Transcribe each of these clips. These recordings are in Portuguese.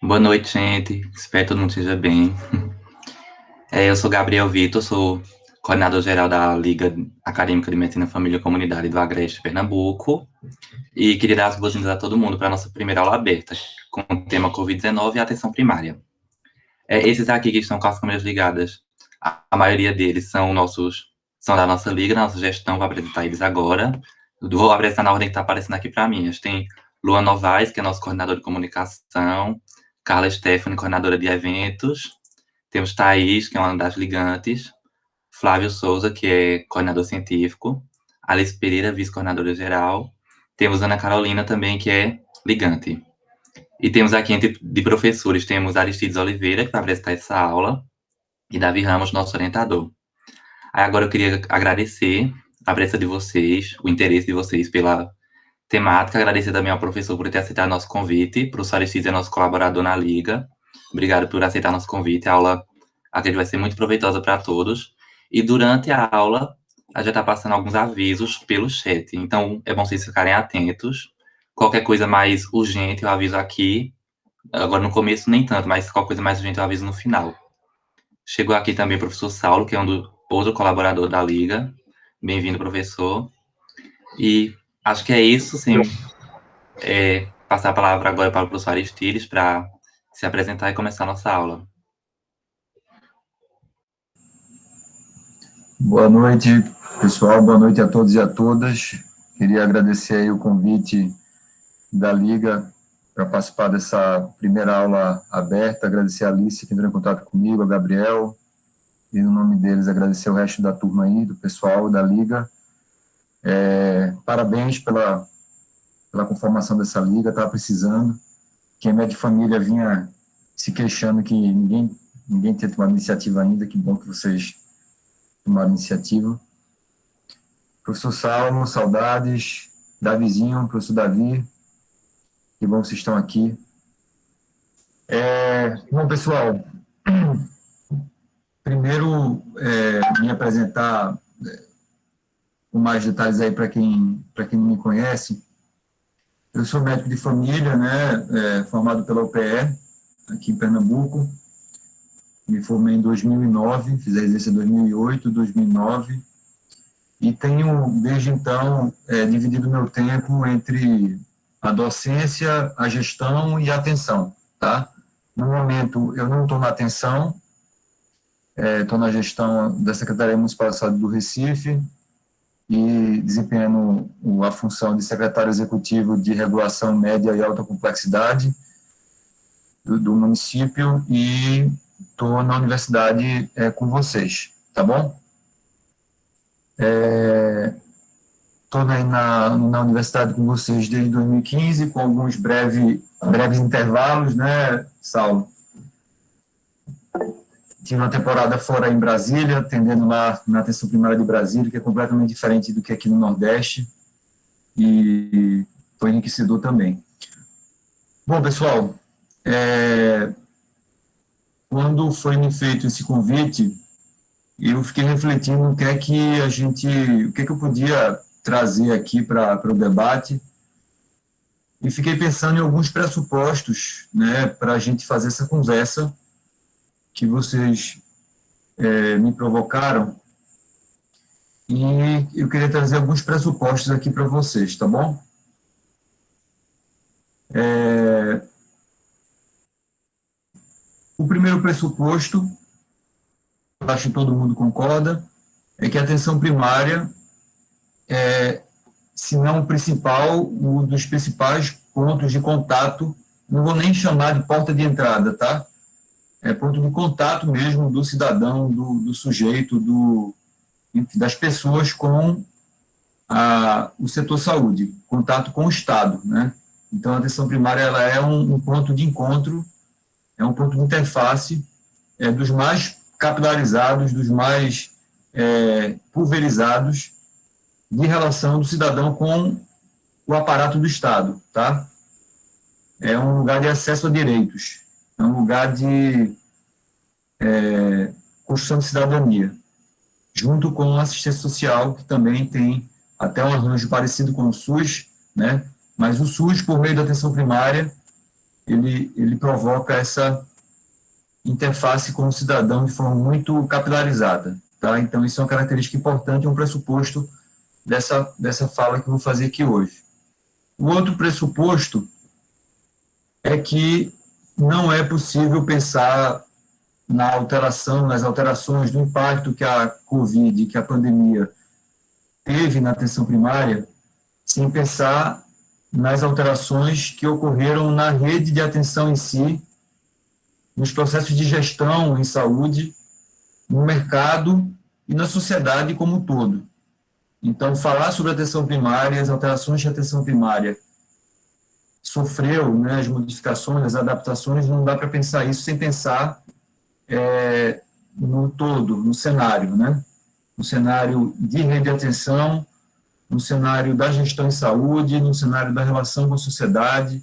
Boa noite, gente. Espero que todo mundo esteja bem. Eu sou Gabriel Vitor, sou coordenador geral da Liga Acadêmica de Medicina, Família e Comunidade do Agreste, Pernambuco. E queria dar as boas-vindas a todo mundo para a nossa primeira aula aberta, com o tema Covid-19 e atenção primária. Esses aqui que estão com as câmeras ligadas, a maioria deles são da nossa liga, da nossa gestão, vou apresentar eles agora. Vou apresentar na ordem que está aparecendo aqui para mim. A gente tem Luan Novaes, que é nosso coordenador de comunicação, Carla Stephanie, coordenadora de eventos, temos Thaís, que é uma das ligantes, Flávio Souza, que é coordenador científico, Alice Pereira, vice-coordenadora geral, temos Ana Carolina também, que é ligante. E temos aqui, entre de professores, temos Aristides Oliveira, que vai apresentar essa aula, e Davi Ramos, nosso orientador. Aí agora eu queria agradecer a presença de vocês, o interesse de vocês pela temática, agradecer também ao professor por ter aceitado nosso convite, o professor Aristides é nosso colaborador na Liga, obrigado por aceitar nosso convite, a aula acredito vai ser muito proveitosa para todos, e durante a aula a gente está passando alguns avisos pelo chat, então é bom vocês ficarem atentos, qualquer coisa mais urgente eu aviso aqui, agora no começo nem tanto, mas qualquer coisa mais urgente eu aviso no final. Chegou aqui também o professor Saulo, que é outro colaborador da Liga, bem-vindo, professor, e acho que é isso, sim. Passar a palavra agora para o professor Aristides para se apresentar e começar a nossa aula. Boa noite, pessoal. Boa noite a todos e a todas. Queria agradecer aí o convite da Liga para participar dessa primeira aula aberta. Agradecer a Alice que entrou em contato comigo, a Gabriel, e no nome deles agradecer o resto da turma aí, do pessoal da Liga. Parabéns pela conformação dessa Liga, estava precisando. Quem é de família vinha se queixando que ninguém tinha tomado iniciativa ainda. Que bom que vocês tomaram iniciativa. Professor Salmo, saudades. Davizinho, professor Davi, que bom que vocês estão aqui. Bom, pessoal, primeiro me apresentar com mais detalhes aí para quem não me conhece. Eu sou médico de família, né, formado pela UPE, aqui em Pernambuco. Me formei em 2009, fiz a residência em 2008, 2009, e tenho, desde então, dividido meu tempo entre a docência, a gestão e a atenção, tá? No momento, eu não estou na atenção, estou na gestão da Secretaria Municipal de Saúde do Recife e desempenhando a função de secretário executivo de regulação média e alta complexidade do município, e estou na universidade com vocês, tá bom? Estou na universidade com vocês desde 2015, com alguns breves intervalos, né, Saulo? Tive uma temporada fora em Brasília, atendendo lá na atenção primária de Brasília, que é completamente diferente do que aqui no Nordeste, e foi enriquecedor também. Bom, pessoal, quando foi me feito esse convite, eu fiquei refletindo o que é que eu podia trazer aqui para o debate, e fiquei pensando em alguns pressupostos, né, para a gente fazer essa conversa que vocês me provocaram, e eu queria trazer alguns pressupostos aqui para vocês, tá bom? O primeiro pressuposto, acho que todo mundo concorda, é que a atenção primária se não o principal, um dos principais pontos de contato, não vou nem chamar de porta de entrada, tá? É ponto de contato mesmo do cidadão, do sujeito, das pessoas com o setor saúde, contato com o Estado, né? Então, a atenção primária ela é um ponto de encontro, é um ponto de interface dos mais capilarizados, dos mais pulverizados de relação do cidadão com o aparato do Estado, tá? É um lugar de acesso a direitos, é um lugar de construção de cidadania, junto com a assistência social, que também tem até um arranjo parecido com o SUS, né? Mas o SUS, por meio da atenção primária, ele provoca essa interface com o cidadão de forma muito capilarizada, tá? Então, isso é uma característica importante, um pressuposto dessa fala que eu vou fazer aqui hoje. O outro pressuposto é que não é possível pensar nas alterações do impacto que a Covid, que a pandemia teve na atenção primária, sem pensar nas alterações que ocorreram na rede de atenção em si, nos processos de gestão em saúde, no mercado e na sociedade como um todo. Então, falar sobre a atenção primária, as alterações de atenção primária sofreu, né, as modificações, as adaptações, não dá para pensar isso sem pensar no todo, no cenário, né? No cenário de rede de atenção, no cenário da gestão em saúde, no cenário da relação com a sociedade,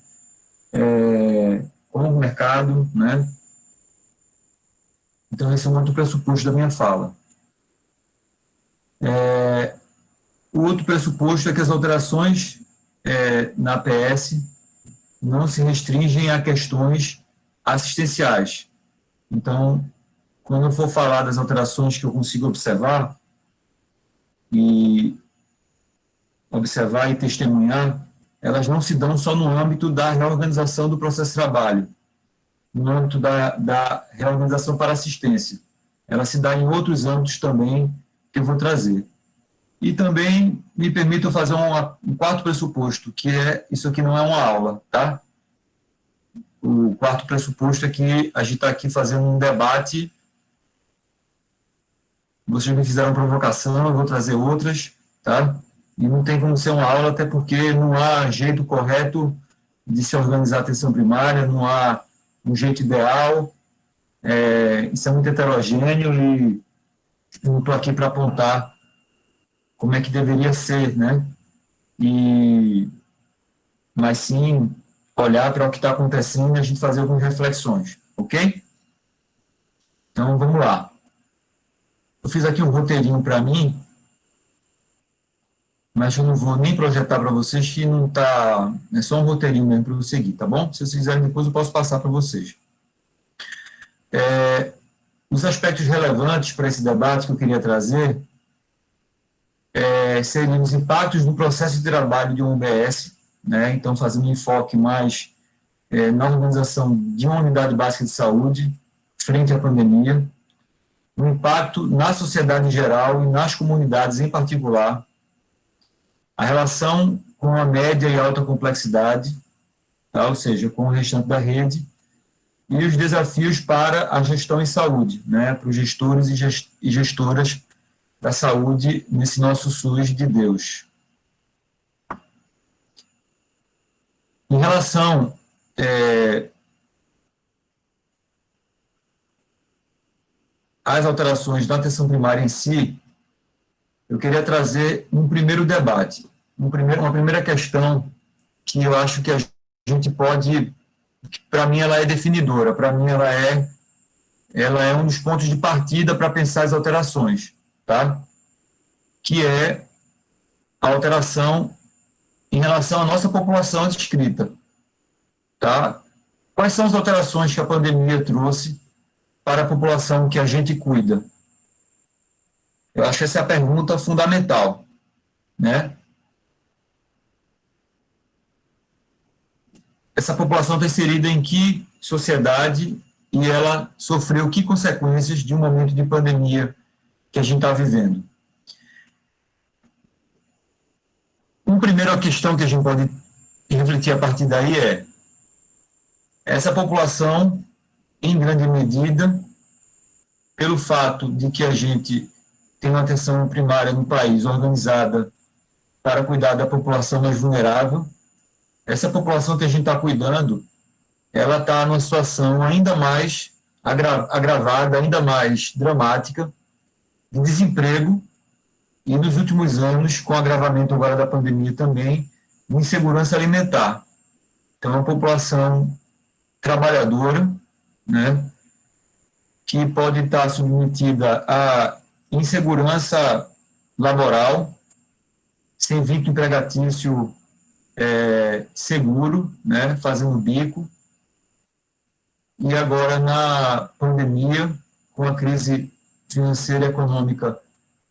com o mercado, né? Então, esse é um outro pressuposto da minha fala. O outro pressuposto é que as alterações na APS não se restringem a questões assistenciais. Então, quando eu for falar das alterações que eu consigo observar e testemunhar, elas não se dão só no âmbito da reorganização do processo de trabalho, no âmbito da reorganização para assistência. Ela se dá em outros âmbitos também que eu vou trazer. E também me permito fazer um quarto pressuposto, que isso aqui não é uma aula, tá? O quarto pressuposto é que a gente está aqui fazendo um debate. Vocês me fizeram provocação, eu vou trazer outras, tá? E não tem como ser uma aula, até porque não há jeito correto de se organizar a atenção primária, não há um jeito ideal, isso é muito heterogêneo e eu não estou aqui para apontar como é que deveria ser, né? Mas sim olhar para o que está acontecendo e a gente fazer algumas reflexões, ok? Então, vamos lá. Eu fiz aqui um roteirinho para mim, mas eu não vou nem projetar para vocês, que não está... É só um roteirinho mesmo para eu seguir, tá bom? Se vocês quiserem, depois eu posso passar para vocês. Os aspectos relevantes para esse debate que eu queria trazer seriam os impactos do processo de trabalho de um UBS, né? Então, fazendo um enfoque mais na organização de uma unidade básica de saúde frente à pandemia, o impacto na sociedade em geral e nas comunidades em particular, a relação com a média e alta complexidade, tá? Ou seja, com o restante da rede, e os desafios para a gestão em saúde, né? Para os gestores e gestoras da saúde nesse nosso SUS de Deus. Em relação às alterações da atenção primária em si, eu queria trazer um primeiro debate, uma primeira questão que eu acho que a gente pode, para mim ela é definidora, para mim ela é um dos pontos de partida para pensar as alterações, tá? Que é a alteração em relação à nossa população adscrita, tá? Quais são as alterações que a pandemia trouxe para a população que a gente cuida? Eu acho que essa é a pergunta fundamental, né? Essa população está inserida em que sociedade e ela sofreu que consequências de um momento de pandemia que a gente está vivendo? Uma primeira questão que a gente pode refletir a partir daí é: essa população, em grande medida, pelo fato de que a gente tem uma atenção primária no país organizada para cuidar da população mais vulnerável, essa população que a gente está cuidando, ela está numa situação ainda mais agravada, ainda mais dramática, de desemprego, e nos últimos anos, com o agravamento agora da pandemia também, de insegurança alimentar. Então, é uma população trabalhadora, né, que pode estar submetida a insegurança laboral, sem vínculo empregatício seguro, né, fazendo bico, e agora na pandemia, com a crise financeira e econômica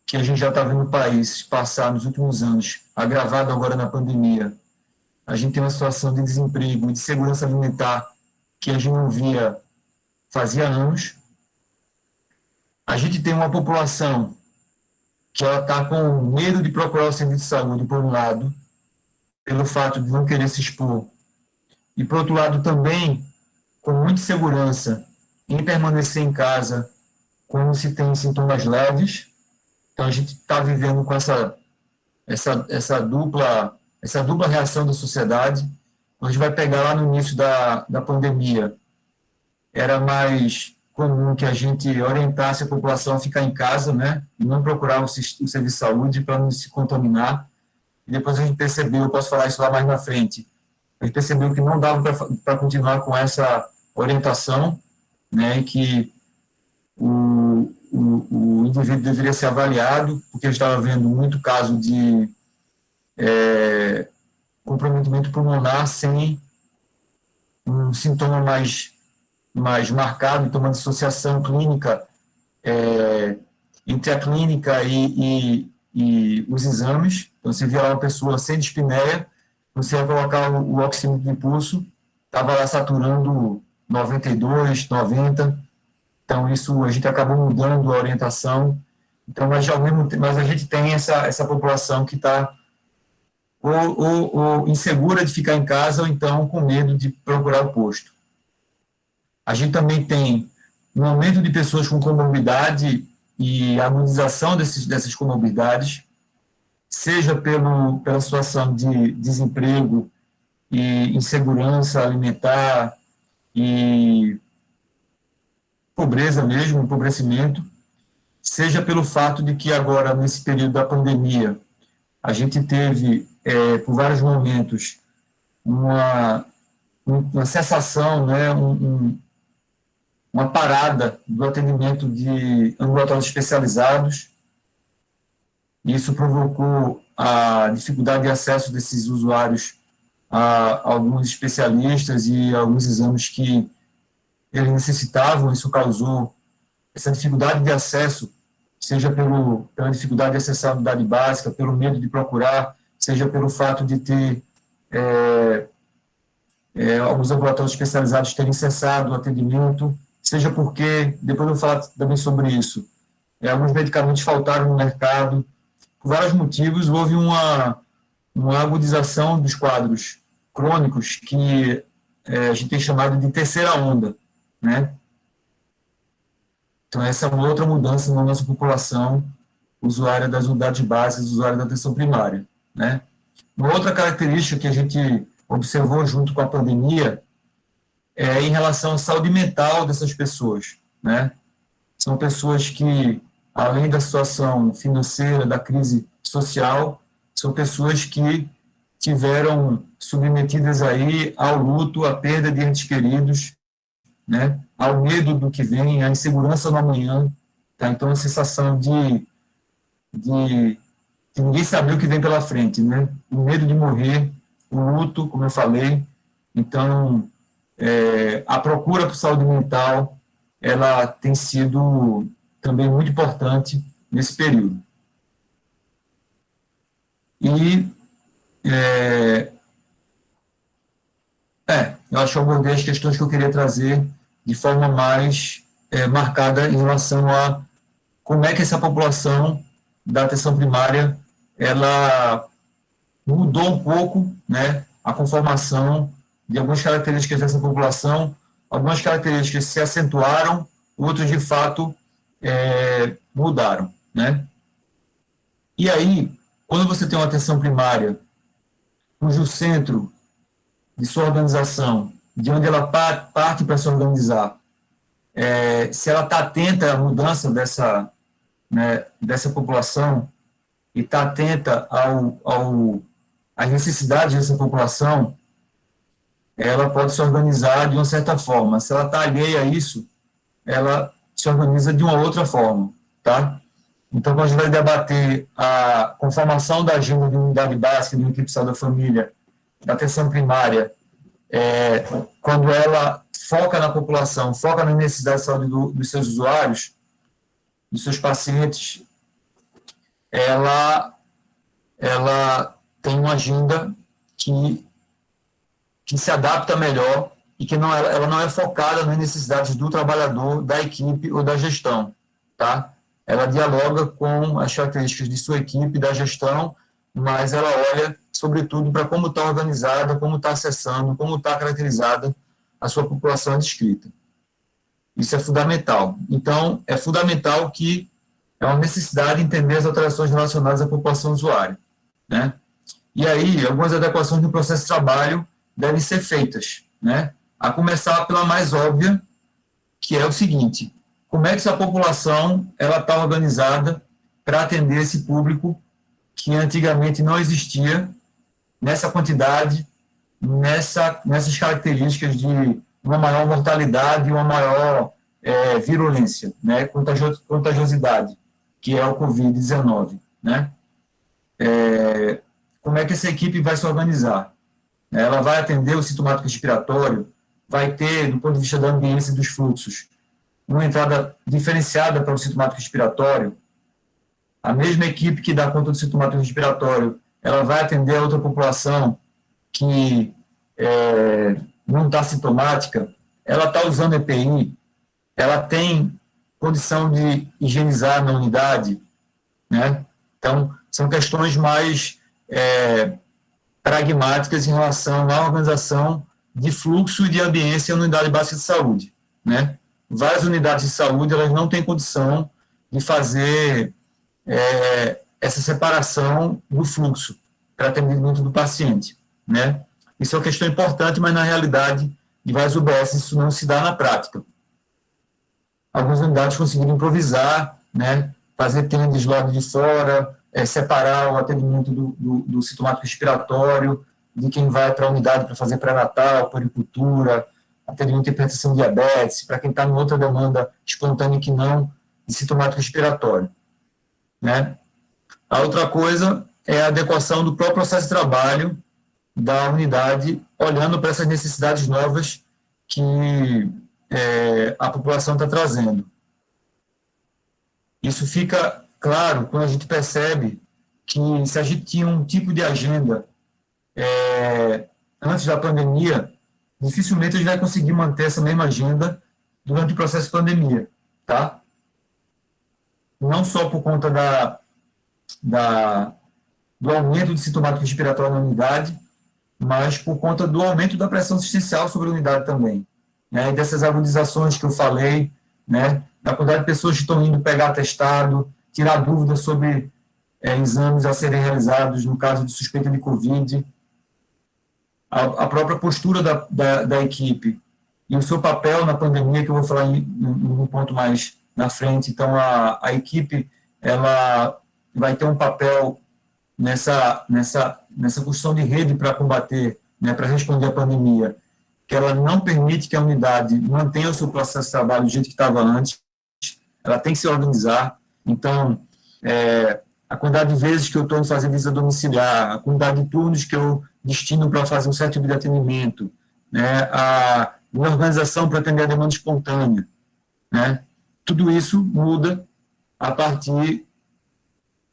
que a gente já está vendo o país passar nos últimos anos, agravado agora na pandemia, a gente tem uma situação de desemprego e de segurança alimentar que a gente não via fazia anos. A gente tem uma população que ela está com medo de procurar o serviço de saúde, por um lado, pelo fato de não querer se expor, e, por outro lado, também com muita segurança em permanecer em casa quando se tem sintomas leves. Então, a gente está vivendo com essa dupla reação da sociedade. A gente vai pegar lá no início da pandemia, era mais comum que a gente orientasse a população a ficar em casa, né, e não procurar o serviço de saúde para não se contaminar. E depois a gente percebeu, eu posso falar isso lá mais na frente, a gente percebeu que não dava para continuar com essa orientação, né, e que o indivíduo deveria ser avaliado, porque eu estava vendo muito caso de comprometimento pulmonar sem um sintoma mais marcado, então uma dissociação clínica entre a clínica e os exames. Então, você via lá uma pessoa sem dispneia, você ia colocar o oxímetro de pulso, estava lá saturando 92, 90, então isso a gente acabou mudando a orientação. Então, mas a gente tem essa população que está ou insegura de ficar em casa, ou então com medo de procurar o posto. A gente também tem um aumento de pessoas com comorbidade e a agudização dessas comorbidades, seja pela situação de desemprego e insegurança alimentar e pobreza mesmo, empobrecimento, seja pelo fato de que agora, nesse período da pandemia, a gente teve, por vários momentos, uma cessação, né, uma parada do atendimento de ambulatórios especializados. Isso provocou a dificuldade de acesso desses usuários a alguns especialistas e alguns exames que eles necessitavam. Isso causou essa dificuldade de acesso, seja pela dificuldade de acessar a unidade básica, pelo medo de procurar, seja pelo fato de ter alguns laboratórios especializados terem cessado o atendimento, seja porque, depois eu vou falar também sobre isso, alguns medicamentos faltaram no mercado. Por vários motivos, houve uma agudização dos quadros crônicos que a gente tem chamado de terceira onda, né? Então, essa é uma outra mudança na nossa população usuária das unidades básicas, usuária da atenção primária, né? Uma outra característica que a gente observou junto com a pandemia é em relação à saúde mental dessas pessoas, né? São pessoas que, além da situação financeira, da crise social, são pessoas que tiveram submetidas aí ao luto, à perda de entes queridos, né? Ao medo do que vem, à insegurança no amanhã, tá? Então, a sensação de ninguém saber o que vem pela frente, né? O medo de morrer, o luto, como eu falei. Então, a procura por saúde mental, ela tem sido também muito importante nesse período. E eu acho que eu abordei as questões que eu queria trazer de forma mais marcada em relação a como é que essa população da atenção primária ela mudou um pouco, né, a conformação de algumas características dessa população. Algumas características se acentuaram, outras de fato mudaram, né? E aí, quando você tem uma atenção primária, cujo centro de sua organização, de onde ela parte para se organizar, se ela está atenta à mudança dessa população e está atenta às necessidades dessa população, ela pode se organizar de uma certa forma. Se ela está alheia a isso, ela se organiza de uma outra forma, tá? Então, quando a gente vai debater a conformação da agenda de unidade básica de uma equipe de saúde da família, da atenção primária, quando ela foca na população, foca na necessidade de saúde dos seus usuários, dos seus pacientes, ela tem uma agenda que se adapta melhor e que ela não é focada nas necessidades do trabalhador, da equipe ou da gestão, tá? Ela dialoga com as características de sua equipe, da gestão, mas ela olha, sobretudo, para como está organizada, como está acessando, como está caracterizada a sua população adscrita. Isso é fundamental. Então, é fundamental que é uma necessidade entender as alterações relacionadas à população usuária, né? E aí, algumas adequações no processo de trabalho devem ser feitas, né? A começar pela mais óbvia, que é o seguinte: como é que essa população ela está organizada para atender esse público que antigamente não existia nessa quantidade, nessas características de uma maior mortalidade e uma maior virulência, né? Contagiosidade, que é o Covid-19, né? Como é que essa equipe vai se organizar? Ela vai atender o sintomático respiratório, vai ter, do ponto de vista da ambiência e dos fluxos, uma entrada diferenciada para o sintomático respiratório. A mesma equipe que dá conta do sintomático respiratório, ela vai atender a outra população que não está sintomática, ela está usando EPI, ela tem condição de higienizar na unidade, né? Então, são questões mais pragmáticas em relação à organização de fluxo e de ambiência na unidade básica de saúde, né? Várias unidades de saúde, elas não têm condição de fazer essa separação do fluxo para atendimento do paciente, né? Isso é uma questão importante, mas na realidade, de várias UBS, isso não se dá na prática. Algumas unidades conseguiram improvisar, né? Fazer tendas lá de fora, separar o atendimento do sintomático respiratório, de quem vai para a unidade para fazer pré-natal, puericultura, atendimento de hipertensão e diabetes, para quem está em outra demanda espontânea que não de sintomático respiratório, né? A outra coisa é a adequação do próprio processo de trabalho da unidade, olhando para essas necessidades novas que a população está trazendo. Isso fica claro quando a gente percebe que se a gente tinha um tipo de agenda antes da pandemia, dificilmente a gente vai conseguir manter essa mesma agenda durante o processo de pandemia, tá? Não só por conta do aumento de sintomático respiratório na unidade, mas por conta do aumento da pressão assistencial sobre a unidade também, né? E dessas agudizações que eu falei, né? Da quantidade de pessoas que estão indo pegar atestado, tirar dúvidas sobre exames a serem realizados no caso de suspeita de Covid, a própria postura da equipe e o seu papel na pandemia, que eu vou falar em um ponto mais na frente. Então, a equipe ela vai ter um papel nessa construção de rede para combater, né, para responder à pandemia, que ela não permite que a unidade mantenha o seu processo de trabalho do jeito que estava antes, ela tem que se organizar. Então, a quantidade de vezes que eu estou fazendo visita domiciliar, a quantidade de turnos que eu destino para fazer um certo tipo de atendimento, né, a minha organização para atender a demanda espontânea, né, tudo isso muda a partir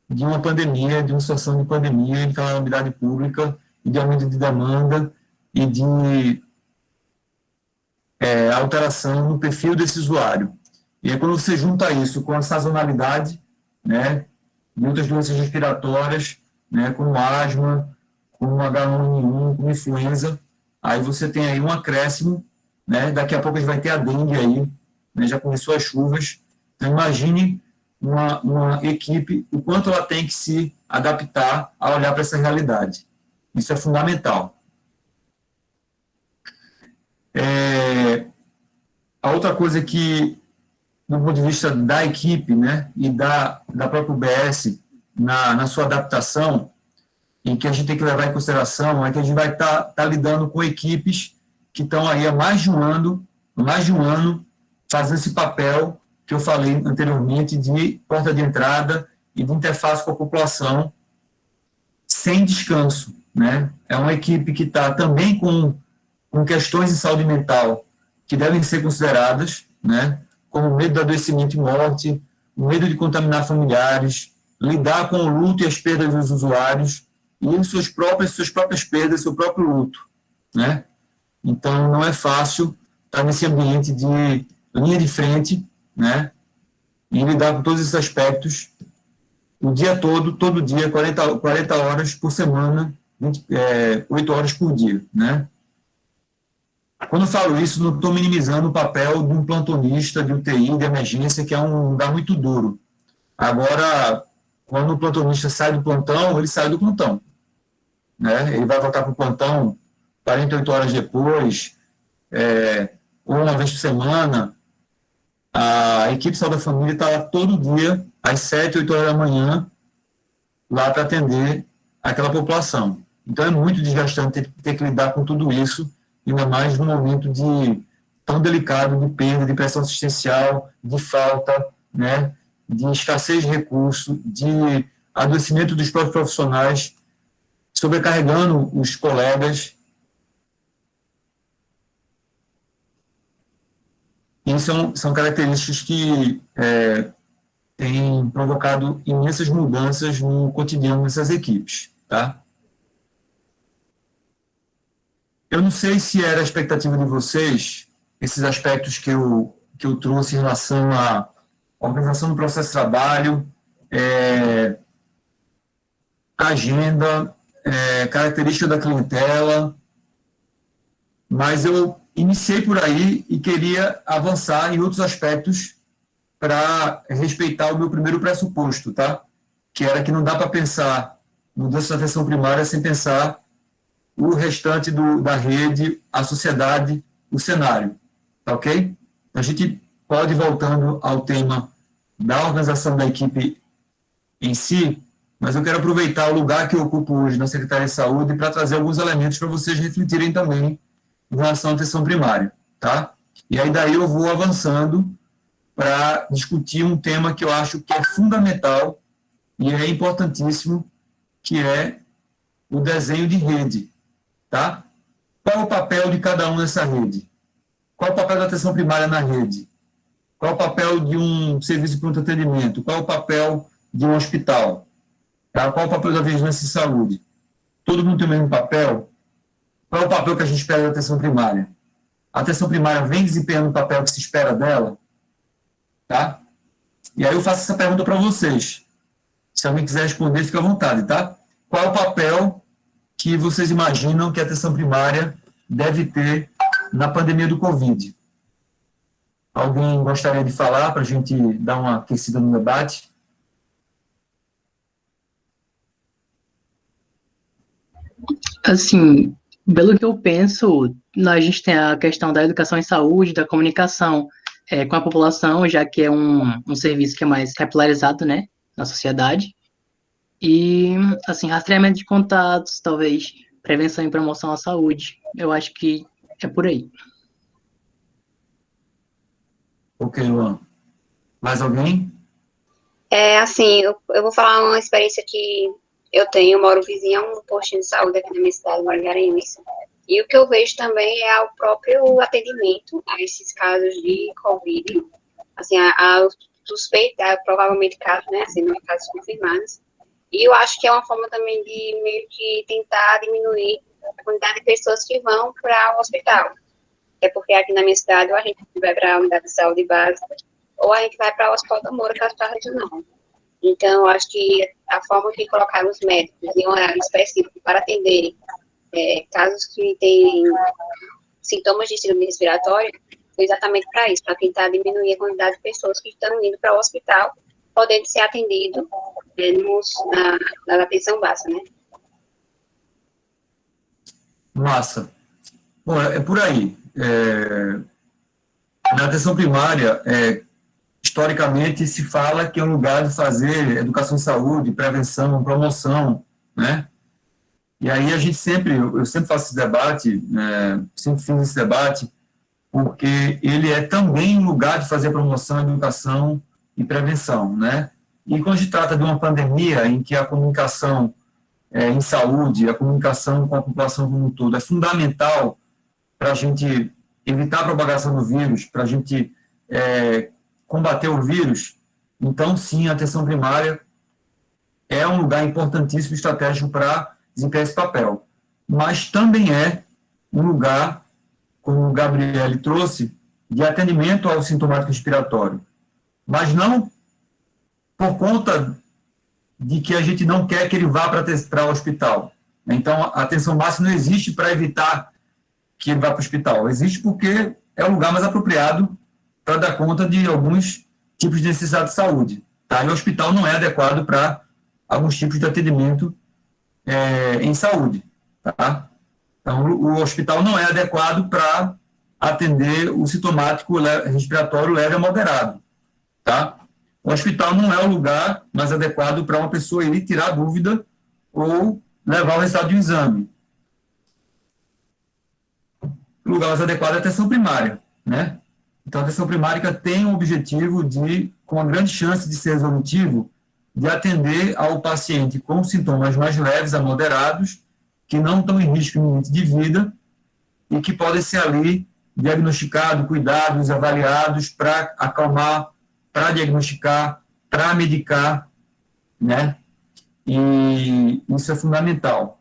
de uma pandemia, de uma situação de pandemia, de calamidade pública, e de aumento de demanda e de alteração no perfil desse usuário. E aí, quando você junta isso com a sazonalidade, né, de outras doenças respiratórias, né, como asma, como H1N1, como influenza, aí você tem aí um acréscimo, né, daqui a pouco a gente vai ter a dengue aí, né, já começou as chuvas. Então, imagine uma equipe, o quanto ela tem que se adaptar a olhar para essa realidade. Isso é fundamental. A outra coisa que, do ponto de vista da equipe, né, e da própria UBS, na sua adaptação, e que a gente tem que levar em consideração, é que a gente vai estar lidando com equipes que estão aí há mais de um ano, fazendo esse papel que eu falei anteriormente de porta de entrada e de interface com a população, sem descanso, né? É uma equipe que está também com questões de saúde mental que devem ser consideradas, né, como o medo do adoecimento e morte, o medo de contaminar familiares, lidar com o luto e as perdas dos usuários, e suas próprias perdas, seu próprio luto, né? Então, não é fácil estar nesse ambiente de linha de frente, né, e lidar com todos esses aspectos o dia todo dia, 40 horas por semana, 8 horas por dia, né? Quando eu falo isso, não estou minimizando o papel de um plantonista de UTI, de emergência, que é um lugar muito duro. Agora, quando o plantonista sai do plantão, ele sai do plantão, né? Ele vai voltar para o plantão 48 horas depois, ou uma vez por semana. A equipe de saúde da família está lá todo dia, às 7, 8 horas da manhã, lá para atender aquela população. Então, é muito desgastante ter que lidar com tudo isso, ainda mais num momento tão delicado de perda, de pressão assistencial, de falta, né, de escassez de recursos, de adoecimento dos próprios profissionais, sobrecarregando os colegas. E são características que têm provocado imensas mudanças no cotidiano dessas equipes, tá? Eu não sei se era a expectativa de vocês, esses aspectos que eu trouxe em relação à organização do processo de trabalho, agenda, característica da clientela, mas eu iniciei por aí e queria avançar em outros aspectos para respeitar o meu primeiro pressuposto, tá? Que era que não dá para pensar mudança da atenção primária sem pensar o restante da rede, a sociedade, o cenário, tá ok? A gente pode ir voltando ao tema da organização da equipe em si, mas eu quero aproveitar o lugar que eu ocupo hoje na Secretaria de Saúde para trazer alguns elementos para vocês refletirem também em relação à atenção primária, tá? E aí daí eu vou avançando para discutir um tema que eu acho que é fundamental e é importantíssimo, que é o desenho de rede, tá? Qual é o papel de cada um nessa rede? Qual é o papel da atenção primária na rede? Qual é o papel de um serviço de pronto atendimento? Qual é o papel de um hospital? Tá? Qual é o papel da vigilância em saúde? Todo mundo tem o mesmo papel? Qual é o papel que a gente espera da atenção primária? A atenção primária vem desempenhando o papel que se espera dela? Tá? E aí eu faço essa pergunta para vocês. Se alguém quiser responder, fica à vontade, tá? Qual é o papel que vocês imaginam que a atenção primária deve ter na pandemia do Covid? Alguém gostaria de falar para a gente dar uma aquecida no debate? Assim, pelo que eu penso, a gente tem a questão da educação em saúde, da comunicação com a população, já que é um serviço que é mais capilarizado, né, na sociedade. E, assim, rastreamento de contatos, talvez, prevenção e promoção à saúde. Eu acho que é por aí. Ok, Luan. Mais alguém? Assim, eu vou falar uma experiência que eu tenho. Eu moro vizinho a um postinho de saúde aqui na minha cidade, moro em Garanhuns. E o que eu vejo também é o próprio atendimento a esses casos de Covid. Assim, a suspeita, provavelmente casos, né, assim, não casos confirmados. E eu acho que é uma forma também de meio que tentar diminuir a quantidade de pessoas que vão para o hospital. É porque aqui na minha cidade, ou a gente vai para a unidade de saúde básica, ou a gente vai para o Hospital da Moura, que é o hospital regional. Então, eu acho que a forma de colocar os médicos em um horário específico para atenderem casos que têm sintomas de síndrome respiratória, foi exatamente para isso, para tentar diminuir a quantidade de pessoas que estão indo para o hospital, podendo ser atendido na atenção básica, né? Massa. Bom, é por aí. Na atenção primária, historicamente, se fala que é um lugar de fazer educação em saúde, prevenção, promoção, né? E aí eu sempre faço esse debate, sempre fiz esse debate, porque ele é também um lugar de fazer promoção, educação e prevenção, né? E quando a gente trata de uma pandemia em que a comunicação em saúde, a comunicação com a população como um todo é fundamental para a gente evitar a propagação do vírus, para a gente combater o vírus, então, sim, a atenção primária é um lugar importantíssimo e estratégico para desempenhar esse papel. Mas também é um lugar, como o Gabriele trouxe, de atendimento ao sintomático respiratório. Mas não por conta de que a gente não quer que ele vá para o hospital. Então, a atenção máxima não existe para evitar que ele vá para o hospital. Existe porque é o lugar mais apropriado para dar conta de alguns tipos de necessidade de saúde. Tá? E o hospital não é adequado para alguns tipos de atendimento em saúde. Tá? Então, o hospital não é adequado para atender o sintomático respiratório leve a moderado. Tá? O hospital não é o lugar mais adequado para uma pessoa ir tirar dúvida ou levar o resultado de um exame. O lugar mais adequado é a atenção primária, né? Então, a atenção primária tem o objetivo de, com uma grande chance de ser resolutivo, de atender ao paciente com sintomas mais leves a moderados, que não estão em risco iminente de vida e que podem ser ali diagnosticados, cuidados, avaliados para acalmar, para diagnosticar, para medicar, né? E isso é fundamental.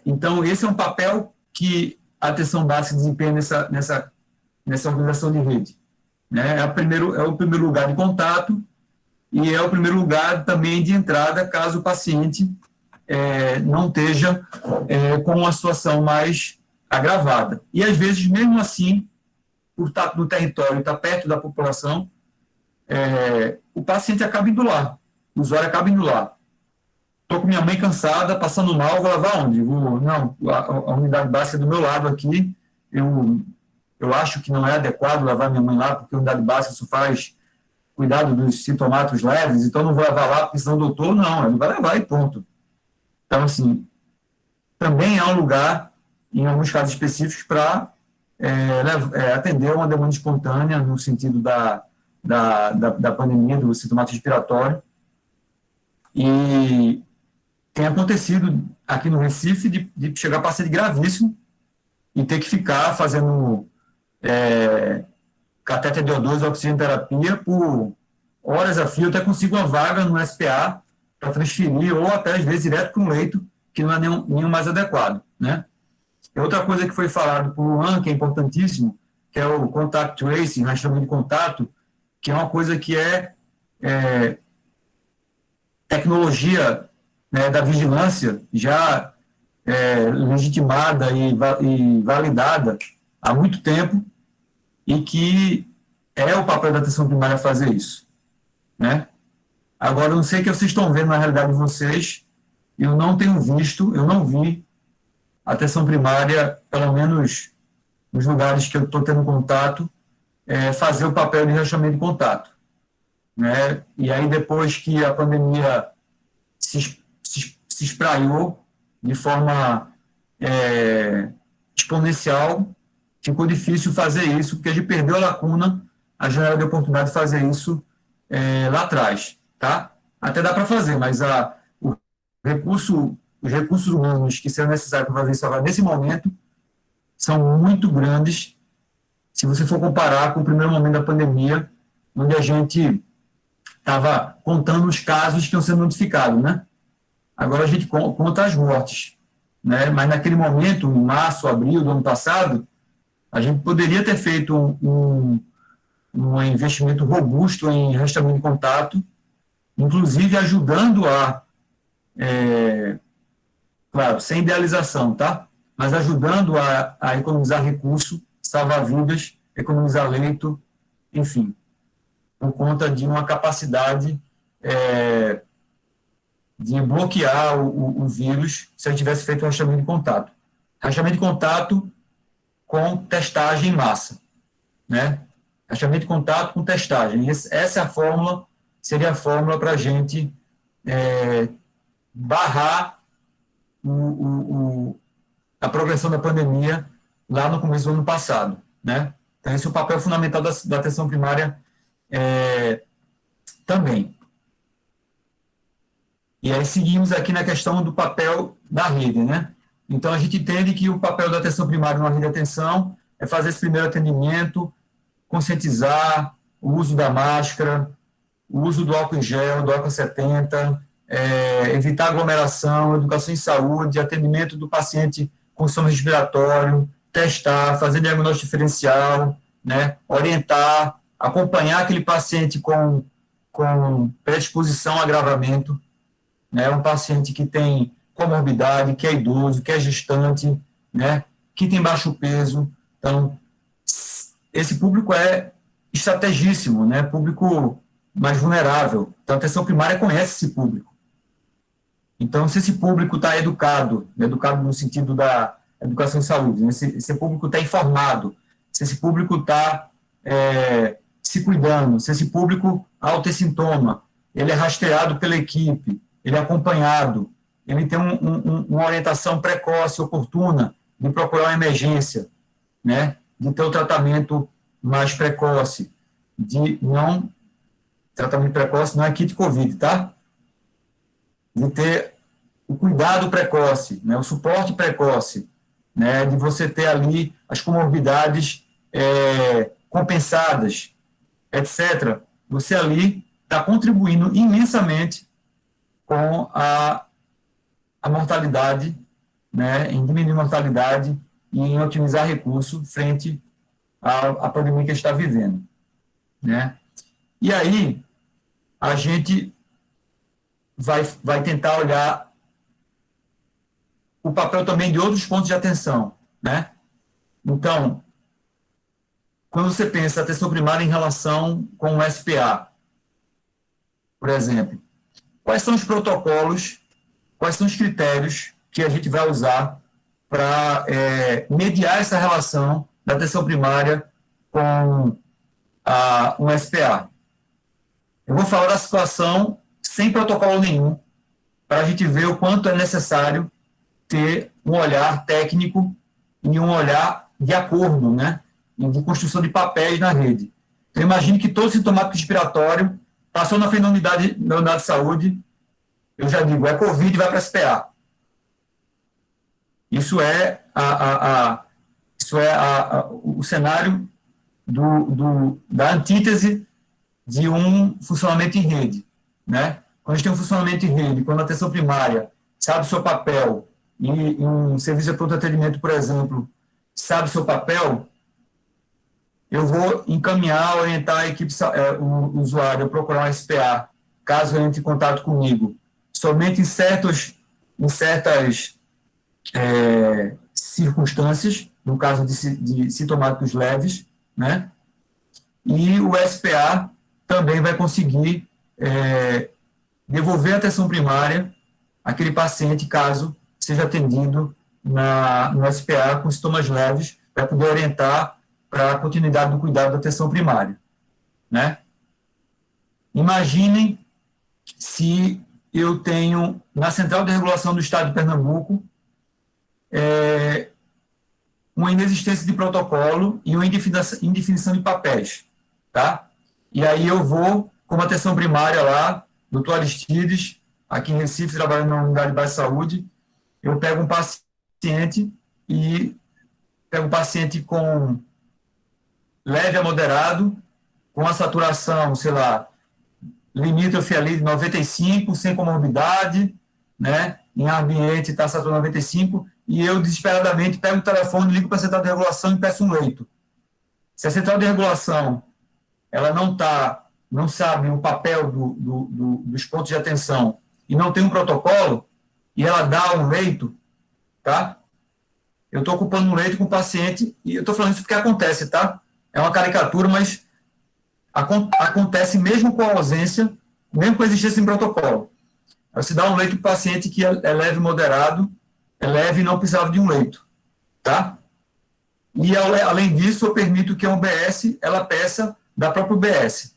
Então, esse é um papel que a atenção básica desempenha nessa organização de rede. Né? É o primeiro lugar de contato e é o primeiro lugar também de entrada, caso o paciente não esteja com uma situação mais agravada. E, às vezes, mesmo assim, por estar no território, estar perto da população, o paciente acaba indo lá, o usuário acaba indo lá. Estou com minha mãe cansada, passando mal, vou levar onde? Não, a unidade básica é do meu lado aqui, eu acho que não é adequado levar minha mãe lá, porque a unidade básica só faz cuidado dos sintomáticos leves, então não vou levar lá, porque senão o doutor, não, ele vai levar e ponto. Então, assim, também é um lugar, em alguns casos específicos, para atender uma demanda espontânea, no sentido da pandemia, do sintomático respiratório. E tem acontecido aqui no Recife de chegar paciente gravíssimo e ter que ficar fazendo catéter de O2, oxigenoterapia, por horas a fio, até consigo uma vaga no SPA para transferir, ou até, às vezes, direto para um leito, que não é nenhum mais adequado. Né? E outra coisa que foi falado por Luan, que é importantíssimo, que é o contact tracing, rastreamento de contato, que é uma coisa que tecnologia, né, da vigilância já legitimada e validada há muito tempo, e que é o papel da atenção primária fazer isso. Né? Agora, eu não sei o que vocês estão vendo na realidade de vocês, eu não vi a atenção primária, pelo menos nos lugares que eu estou tendo contato, fazer o papel de rastreamento de contato. Né? E aí, depois que a pandemia se espraiou de forma exponencial, ficou difícil fazer isso, porque a gente perdeu a lacuna, a janela de oportunidade de fazer isso lá atrás. Tá? Até dá para fazer, mas os recursos humanos que serão necessários para fazer isso agora, nesse momento, são muito grandes, se você for comparar com o primeiro momento da pandemia, onde a gente estava contando os casos que estão sendo notificados, né? Agora a gente conta as mortes, né? Mas naquele momento, em março, abril do ano passado, a gente poderia ter feito um investimento robusto em rastreamento de contato, inclusive ajudando claro, sem idealização, tá? Mas ajudando a economizar recurso, salvar vidas, economizar leito, enfim, por conta de uma capacidade de bloquear o vírus se a gente tivesse feito um rastreamento de contato. Rastreamento de contato com testagem em massa, né? Rastreamento de contato com testagem. Essa é a fórmula, seria a fórmula para a gente barrar a progressão da pandemia lá no começo do ano passado, né? Então, esse é o papel fundamental da atenção primária também. E aí seguimos aqui na questão do papel da rede, né? Então, a gente entende que o papel da atenção primária numa rede de atenção é fazer esse primeiro atendimento, conscientizar o uso da máscara, o uso do álcool em gel, do álcool 70, evitar aglomeração, educação em saúde, atendimento do paciente com sintoma respiratório, testar, fazer diagnóstico diferencial, né, orientar, acompanhar aquele paciente com predisposição a agravamento, né, um paciente que tem comorbidade, que é idoso, que é gestante, né, que tem baixo peso. Então, esse público é estrategíssimo, né, público mais vulnerável. Então, a atenção primária conhece esse público. Então, se esse público está educado no sentido da educação em saúde, né, se esse público está informado, se esse público está se cuidando, se esse público, ao ter sintoma, ele é rastreado pela equipe, ele é acompanhado, ele tem uma orientação precoce, oportuna, de procurar uma emergência, né, de ter o tratamento mais precoce, tratamento precoce não é kit Covid, tá? De ter o cuidado precoce, né, o suporte precoce, né, de você ter ali as comorbidades compensadas, etc. Você ali está contribuindo imensamente com a mortalidade, né, em diminuir a mortalidade e em otimizar recursos frente à pandemia que a gente está vivendo, né? E aí, a gente vai tentar olhar o papel também de outros pontos de atenção, né? Então, quando você pensa atenção primária em relação com o SPA, por exemplo, quais são os protocolos, quais são os critérios que a gente vai usar para mediar essa relação da atenção primária com um SPA? Eu vou falar da situação sem protocolo nenhum, para a gente ver o quanto é necessário ter um olhar técnico e um olhar de acordo, né, de construção de papéis na rede. Então, imagine que todo sintomático respiratório passou na frente da unidade de saúde, eu já digo, é Covid, vai para SPA. Isso é o cenário da antítese de um funcionamento em rede, né? Quando a gente tem um funcionamento em rede, quando a atenção primária sabe o seu papel, e um serviço de pronto atendimento, por exemplo, sabe o seu papel, eu vou encaminhar, orientar a equipe, o usuário a procurar um SPA, caso ele entre em contato comigo, somente em certas circunstâncias, no caso de sintomáticos leves, né? E o SPA também vai conseguir devolver a atenção primária àquele paciente, caso seja atendido no SPA com sintomas leves, para poder orientar para a continuidade do cuidado da atenção primária, né? Imaginem se eu tenho, na Central de Regulação do Estado de Pernambuco, uma inexistência de protocolo e uma indefinição de papéis, tá? E aí eu vou, como atenção primária lá, doutor Aristides, aqui em Recife, trabalhando na unidade de base de saúde, eu pego um paciente com leve a moderado, com a saturação, sei lá, limítrofe ali de 95, sem comorbidade, né? Em ambiente está saturado 95, e eu desesperadamente pego o telefone, ligo para a central de regulação e peço um leito. Se a central de regulação ela não sabe o papel dos pontos de atenção e não tem um protocolo, e ela dá um leito, tá? Eu estou ocupando um leito com o paciente, e eu estou falando isso porque acontece, tá? É uma caricatura, mas acontece mesmo com a ausência, mesmo com a existência de protocolo. Você dá um leito para o paciente que é leve e moderado, é leve e não precisava de um leito, tá? E, além disso, eu permito que a UBS, ela peça da própria UBS.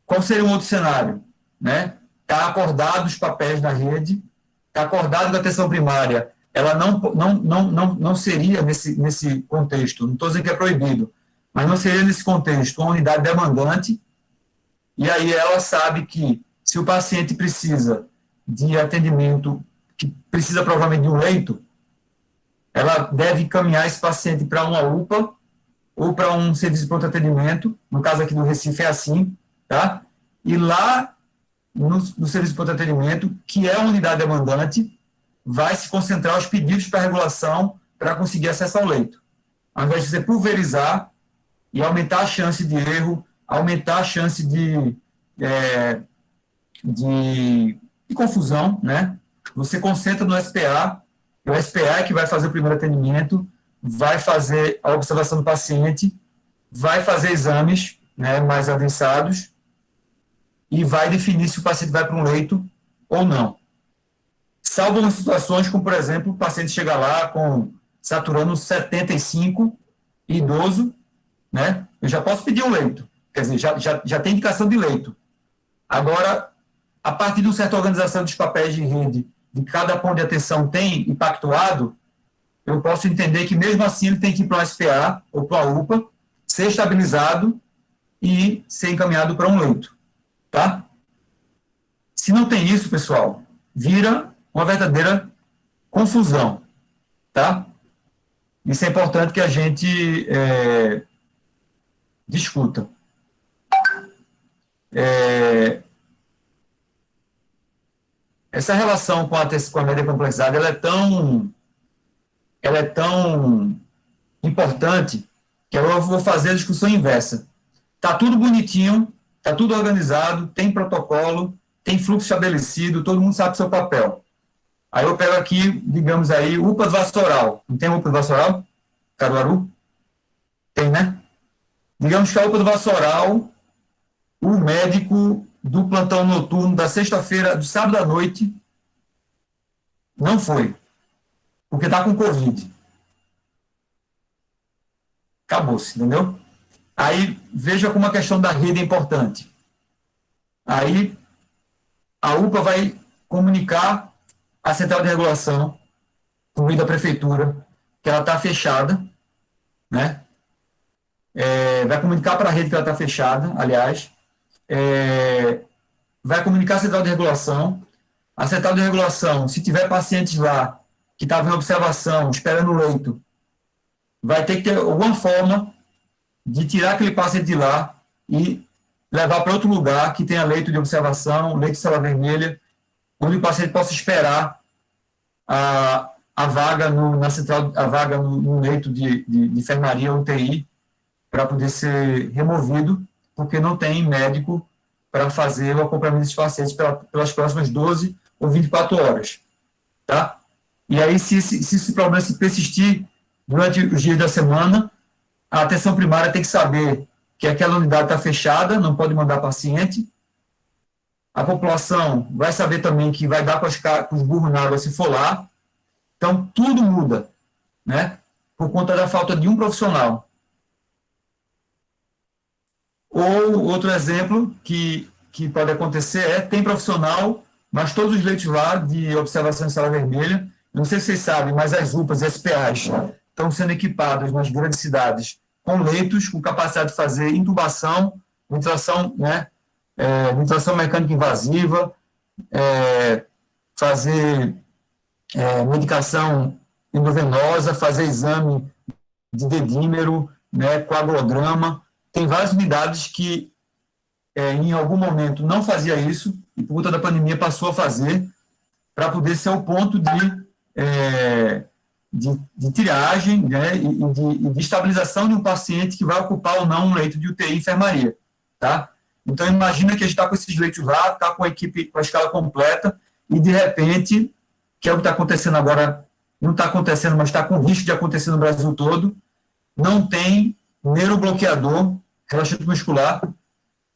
Qual seria um outro cenário? Né? Está acordado os papéis da rede, está acordado da atenção primária, ela não seria nesse contexto, não estou dizendo que é proibido, mas não seria nesse contexto uma unidade demandante, e aí ela sabe que se o paciente precisa de atendimento, que precisa provavelmente de um leito, ela deve encaminhar esse paciente para uma UPA ou para um serviço de pronto atendimento, no caso aqui do Recife é assim, tá? E lá, no serviço de pronto atendimento, que é a unidade demandante, vai se concentrar os pedidos para regulação para conseguir acesso ao leito. Ao invés de você pulverizar e aumentar a chance de erro, aumentar a chance de confusão, né? Você concentra no SPA, o SPA é que vai fazer o primeiro atendimento, vai fazer a observação do paciente, vai fazer exames, né, mais avançados e vai definir se o paciente vai para um leito ou não. Salvo umas situações como, por exemplo, o paciente chega lá com saturando 75, idoso, né, eu já posso pedir um leito, quer dizer, já tem indicação de leito. Agora, a partir de uma certa organização dos papéis de rede, de cada ponto de atenção tem impactuado, eu posso entender que mesmo assim ele tem que ir para o SPA ou para a UPA, ser estabilizado e ser encaminhado para um leito, tá? Se não tem isso, pessoal, vira uma verdadeira confusão, tá? Isso é importante que a gente discuta. Essa relação com a média complexidade, ela é tão importante que eu vou fazer a discussão inversa. Está tudo bonitinho, está tudo organizado, tem protocolo, tem fluxo estabelecido, todo mundo sabe o seu papel. Aí eu pego aqui, digamos aí, UPA do Vassoural. Não tem UPA do Vassoural? Caruaru? Tem, né? Digamos que a UPA do Vassoural, o médico do plantão noturno da sexta-feira, do sábado à noite, não foi. Porque está com Covid. Acabou-se, entendeu? Aí, veja como a questão da rede é importante. Aí, a UPA vai comunicar à central de regulação, por meio da prefeitura, que ela está fechada, né? Vai comunicar para a rede que ela está fechada, aliás, vai comunicar à central de regulação. A central de regulação, se tiver pacientes lá que estavam em observação, esperando o leito, vai ter que ter alguma forma de tirar aquele paciente de lá e levar para outro lugar que tenha leito de observação, leito de célula vermelha, onde o paciente possa esperar a vaga na central, a vaga no leito de enfermaria UTI para poder ser removido, porque não tem médico para fazer o acompanhamento desses pacientes pelas próximas 12 ou 24 horas. Tá? E aí, se esse problema se persistir durante os dias da semana, a atenção primária tem que saber que aquela unidade está fechada, não pode mandar paciente. A população vai saber também que vai dar com os burros na água se for lá. Então, tudo muda, né? Por conta da falta de um profissional. Ou outro exemplo que pode acontecer tem profissional, mas todos os leitos lá de observação em sala vermelha, não sei se vocês sabem, mas as UPAs e SPAs estão sendo equipadas nas grandes cidades com leitos, com capacidade de fazer intubação, ventilação, né, ventilação mecânica invasiva, fazer medicação endovenosa, fazer exame de dedímero, né, coagulograma. Tem várias unidades que, em algum momento, não fazia isso, e por conta da pandemia passou a fazer, para poder ser o ponto de triagem, né, e de estabilização de um paciente que vai ocupar ou não um leito de UTI e enfermaria. Tá? Então, imagina que a gente está com esses leitos lá, está com a equipe, com a escala completa, e, de repente, que é o que está acontecendo agora, não está acontecendo, mas está com risco de acontecer no Brasil todo, não tem neurobloqueador, relaxante muscular,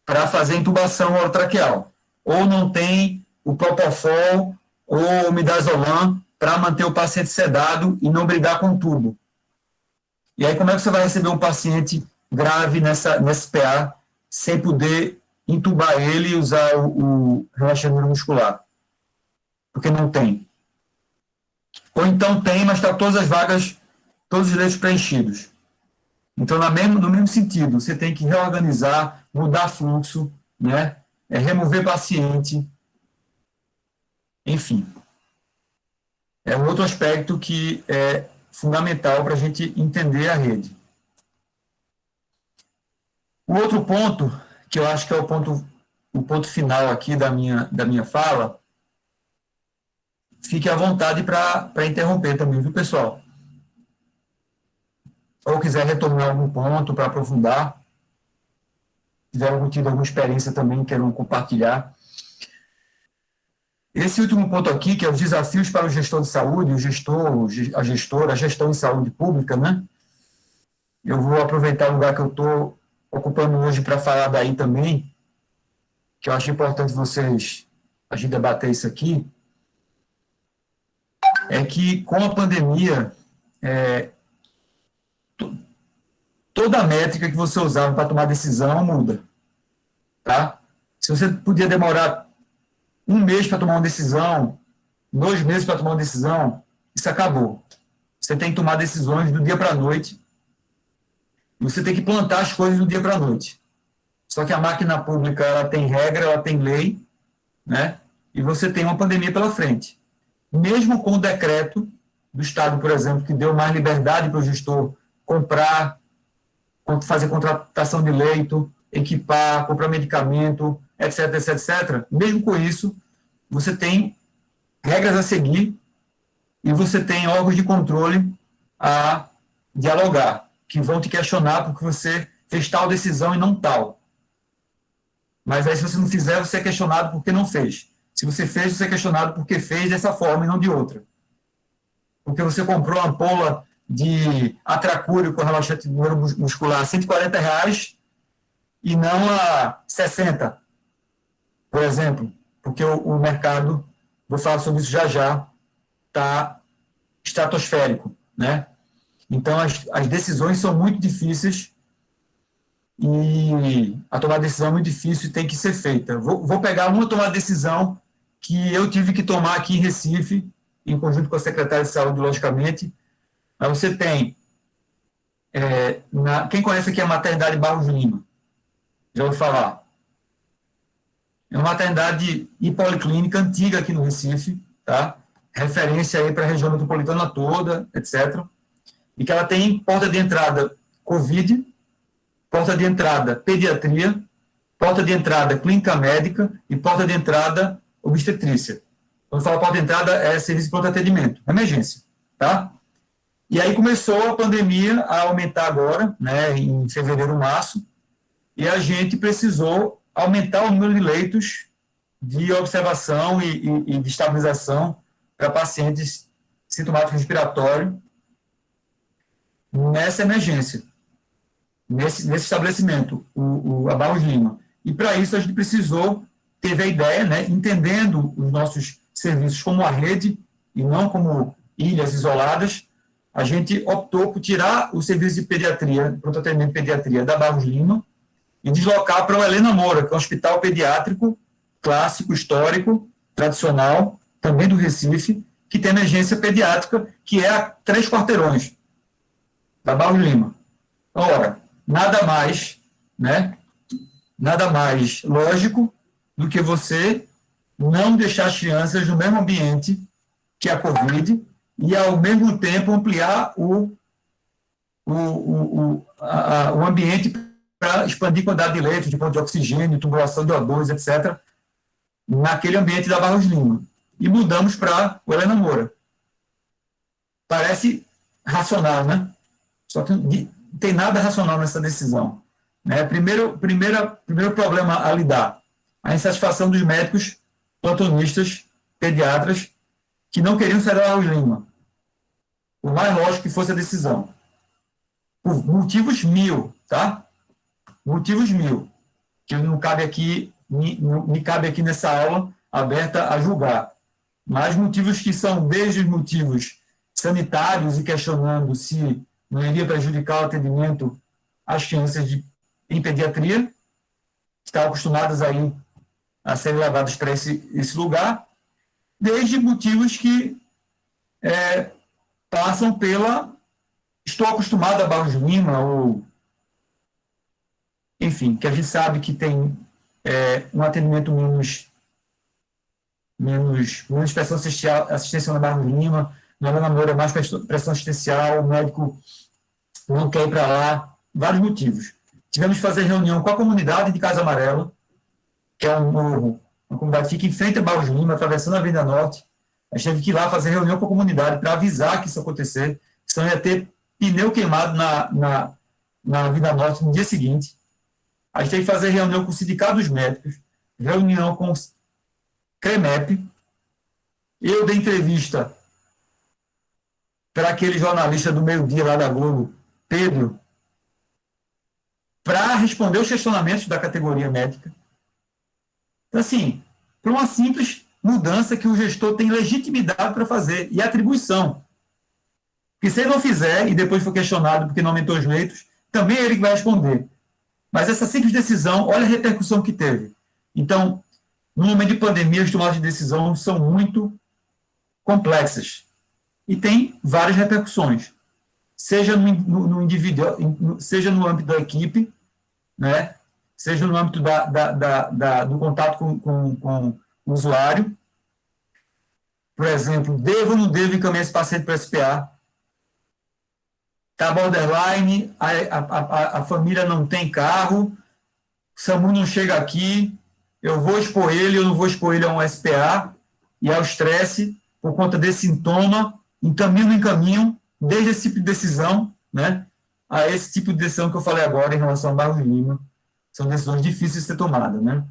para fazer intubação orotraqueal. Ou não tem o Propofol ou o Midazolam para manter o paciente sedado e não brigar com o tubo. E aí, como é que você vai receber um paciente grave nesse PA sem poder intubar ele e usar o relaxante muscular? Porque não tem. Ou então tem, mas está todas as vagas, todos os leitos preenchidos. Então, no mesmo sentido, você tem que reorganizar, mudar fluxo, né? Remover paciente, enfim. É um outro aspecto que é fundamental para a gente entender a rede. O outro ponto, que eu acho que é o ponto final aqui da minha fala, fique à vontade para interromper também, viu, pessoal? Ou quiser retomar algum ponto para aprofundar, tiver tido alguma experiência também, queiram compartilhar. Esse último ponto aqui, que é os desafios para o gestor de saúde, a gestora, a gestão em saúde pública, né? Eu vou aproveitar o lugar que eu estou ocupando hoje para falar daí também, que eu acho importante a gente debater isso aqui, é que com a pandemia, toda a métrica que você usava para tomar decisão muda, tá? Se você podia demorar 1 mês para tomar uma decisão, 2 meses para tomar uma decisão, isso acabou. Você tem que tomar decisões do dia para a noite, e você tem que plantar as coisas do dia para a noite. Só que a máquina pública, ela tem regra, ela tem lei, né? E você tem uma pandemia pela frente. Mesmo com o decreto do Estado, por exemplo, que deu mais liberdade para o gestor comprar, fazer contratação de leito, equipar, comprar medicamento, etc, etc, etc. Mesmo com isso, você tem regras a seguir e você tem órgãos de controle a dialogar, que vão te questionar porque você fez tal decisão e não tal. Mas aí, se você não fizer, você é questionado porque não fez. Se você fez, você é questionado porque fez dessa forma e não de outra. Porque você comprou uma ampola de atracúrio com relaxante muscular a R$140 e não a 60, por exemplo. Porque o mercado, vou falar sobre isso já, está estratosférico, né? Então, as decisões são muito difíceis e a tomada de decisão é muito difícil e tem que ser feita. Vou pegar uma tomada de decisão que eu tive que tomar aqui em Recife, em conjunto com a secretária de saúde, logicamente. Mas você tem, quem conhece aqui a maternidade Barros Lima? Já ouviu falar? É uma maternidade e policlínica antiga aqui no Recife, tá? Referência aí para a região metropolitana toda, etc. E que ela tem porta de entrada Covid, porta de entrada pediatria, porta de entrada clínica médica e porta de entrada obstetrícia. Quando fala porta de entrada, é serviço de pronto atendimento, emergência, tá? E aí começou a pandemia a aumentar agora, né, em fevereiro, março, e a gente precisou aumentar o número de leitos de observação e de estabilização para pacientes sintomáticos respiratórios nessa emergência, nesse estabelecimento, a Barros Lima. E para isso a gente teve a ideia, né, entendendo os nossos serviços como uma rede e não como ilhas isoladas, a gente optou por tirar o serviço de pediatria, pronto atendimento de pediatria da Barros Lima e deslocar para o Helena Moura, que é um hospital pediátrico clássico, histórico, tradicional, também do Recife, que tem emergência pediátrica, que é a 3 quarteirões da Barros Lima. Ora, nada mais, né, nada mais lógico do que você não deixar as crianças no mesmo ambiente que a Covid e, ao mesmo tempo, ampliar o ambiente para expandir a quantidade de leitos, de ponto de oxigênio, tubulação de O2, etc., naquele ambiente da Barros Lima. E mudamos para o Helena Moura. Parece racional, né? Só que não tem nada racional nessa decisão. Né? Primeiro problema a lidar, a insatisfação dos médicos, plantonistas, pediatras, que não queriam sair da Barros Lima. Por mais lógico que fosse a decisão. Por motivos 1000, tá? Motivos 1000, que não cabe aqui, me cabe aqui nessa aula aberta a julgar. Mas motivos que são desde os motivos sanitários e questionando se não iria prejudicar o atendimento às crianças em pediatria, que estão acostumadas aí a serem levadas para esse lugar, desde motivos que passam pela estou acostumado a Barros Lima, ou enfim, que a gente sabe que tem um atendimento menos pressão assistencial na Barros Lima, na Ana Moura é mais pressão assistencial, o médico não quer ir para lá, vários motivos. Tivemos que fazer reunião com a comunidade de Casa Amarela, que é um morro, uma comunidade que fica em frente a Barros Lima, atravessando a Avenida Norte. A gente teve que ir lá fazer reunião com a comunidade para avisar que isso ia acontecer, senão ia ter pneu queimado na Avenida Norte no dia seguinte. A gente teve que fazer reunião com o Sindicato dos Médicos, reunião com o CREMEP. Eu dei entrevista para aquele jornalista do meio-dia lá da Globo, Pedro, para responder os questionamentos da categoria médica. Então, assim, para uma simples mudança que o gestor tem legitimidade para fazer e atribuição. Porque se ele não fizer e depois for questionado porque não aumentou os leitos, também é ele que vai responder. Mas essa simples decisão, olha a repercussão que teve. Então, no momento de pandemia, as tomadas de decisão são muito complexas e tem várias repercussões, seja no individual, seja no âmbito da equipe, né? Seja no âmbito do contato com o usuário. Por exemplo, devo ou não devo encaminhar esse paciente para o SPA? Está borderline, a família não tem carro, o SAMU não chega aqui, eu vou expor ele, eu não vou expor ele a um SPA, e ao estresse, por conta desse sintoma, encaminho ou não encaminham, desde esse tipo de decisão, né, a esse tipo de decisão que eu falei agora em relação a Barros Lima. São decisões difíceis de ser tomadas, né?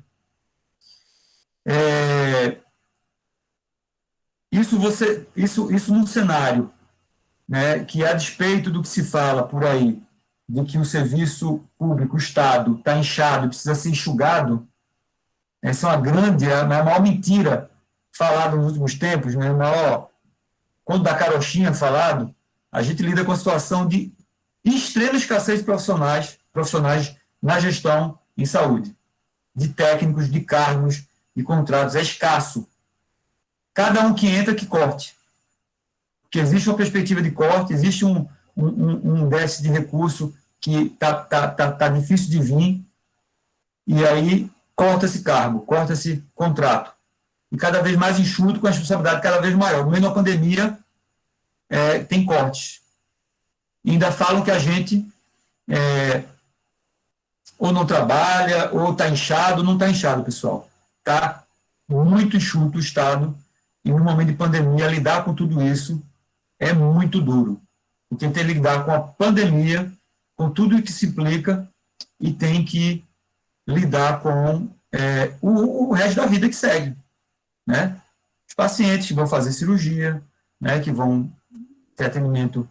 Isso num cenário, né, que, a despeito do que se fala por aí, de que o serviço público, o Estado, está inchado, precisa ser enxugado, essa é a maior mentira falada nos últimos tempos, né? Quando da carochinha falado, a gente lida com a situação de extrema escassez de profissionais na gestão em saúde, de técnicos, de cargos, de contratos, é escasso. Cada um que entra, que corte. Porque existe uma perspectiva de corte, existe um déficit de recurso que tá difícil de vir, e aí corta-se cargo, corta-se contrato. E cada vez mais enxuto, com a responsabilidade cada vez maior. No meio da pandemia, tem cortes. E ainda falam que a gente ou não trabalha, ou está inchado. Não está inchado, pessoal. Está muito enxuto o Estado, e no momento de pandemia, lidar com tudo isso é muito duro. Porque tem que lidar com a pandemia, com tudo o que se implica, e tem que lidar com o resto da vida que segue, né? Os pacientes que vão fazer cirurgia, né, que vão ter atendimento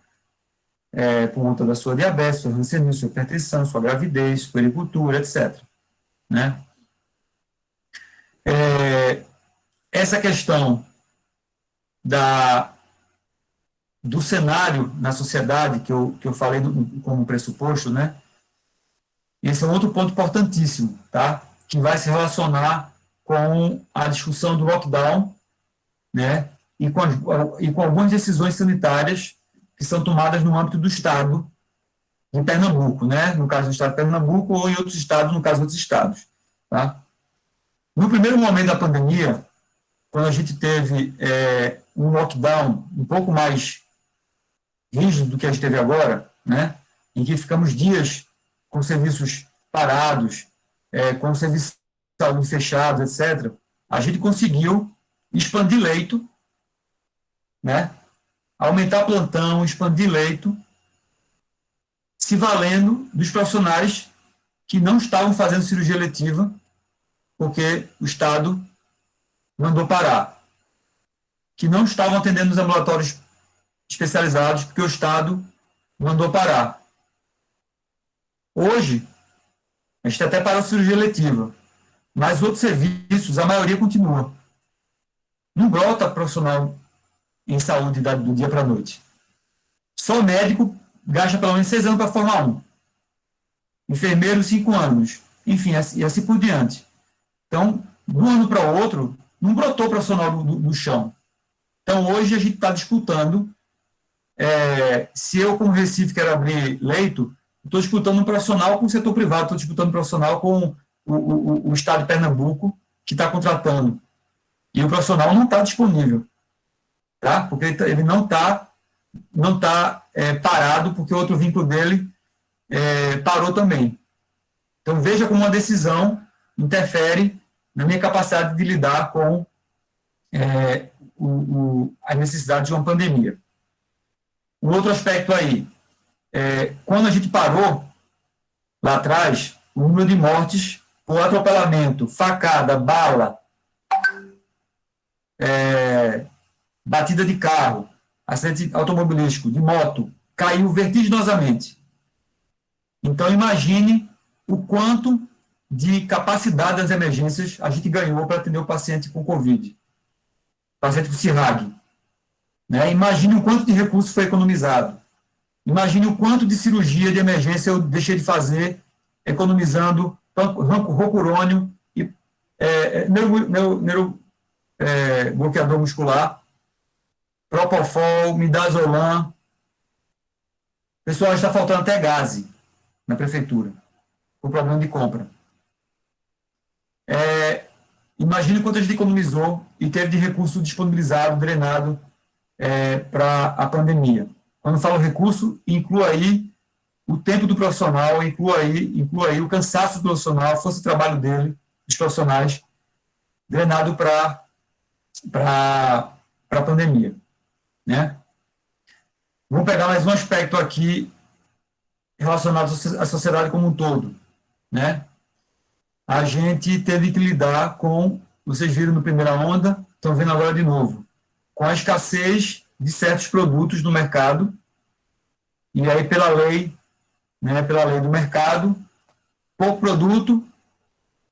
por conta da sua diabetes, sua hanseníase, sua hipertensão, sua gravidez, puericultura, etc. Né? Essa questão do cenário na sociedade, que eu falei como pressuposto, né? Esse é um outro ponto importantíssimo, tá? Que vai se relacionar com a discussão do lockdown, né? E com algumas decisões sanitárias que são tomadas no âmbito do Estado de Pernambuco, né? No caso do Estado de Pernambuco, ou em outros estados, no caso de outros estados, tá? No primeiro momento da pandemia, quando a gente teve um lockdown um pouco mais rígido do que a gente teve agora, né? Em que ficamos dias com serviços parados, com serviços de saúde fechados, etc., a gente conseguiu expandir leito, né? Aumentar plantão, expandir leito, se valendo dos profissionais que não estavam fazendo cirurgia eletiva, porque o Estado mandou parar, que não estavam atendendo nos ambulatórios especializados, porque o Estado mandou parar. Hoje, a gente até parou a cirurgia eletiva, mas outros serviços, a maioria continua. Não brota profissional em saúde do dia para a noite. Só médico gasta pelo menos 6 anos para formar um. Enfermeiro, 5 anos. Enfim, e assim por diante. Então, de um ano para o outro, não brotou profissional do chão. Então, hoje a gente está disputando, se eu, como Recife, quero abrir leito, estou disputando um profissional com o setor privado, estou disputando um profissional com o Estado de Pernambuco, que está contratando. E o profissional não está disponível. tá? Porque ele não está parado, porque o outro vínculo dele parou também. Então, veja como uma decisão interfere na minha capacidade de lidar com a necessidade de uma pandemia. Um outro aspecto aí, quando a gente parou, lá atrás, o número de mortes por atropelamento, facada, bala, batida de carro, acidente automobilístico, de moto, caiu vertiginosamente. Então, imagine o quanto de capacidade das emergências a gente ganhou para atender o paciente com Covid, paciente com CIRAG. Né? Imagine o quanto de recurso foi economizado. Imagine o quanto de cirurgia de emergência eu deixei de fazer, economizando rocurônio e bloqueador muscular, propofol, midazolam. Pessoal, está faltando até gase na prefeitura, por problema de compra. Imagine quanto a gente economizou e teve de recurso disponibilizado, drenado para a pandemia. Quando falo recurso, inclua aí o tempo do profissional, inclua aí o cansaço do profissional, a força de trabalho dele, dos profissionais, drenado para a pandemia. Né? Vamos pegar mais um aspecto aqui relacionado à sociedade como um todo. Né? A gente teve que lidar com, vocês viram na primeira onda, estão vendo agora de novo, com a escassez de certos produtos no mercado, e aí pela lei do mercado, pouco produto,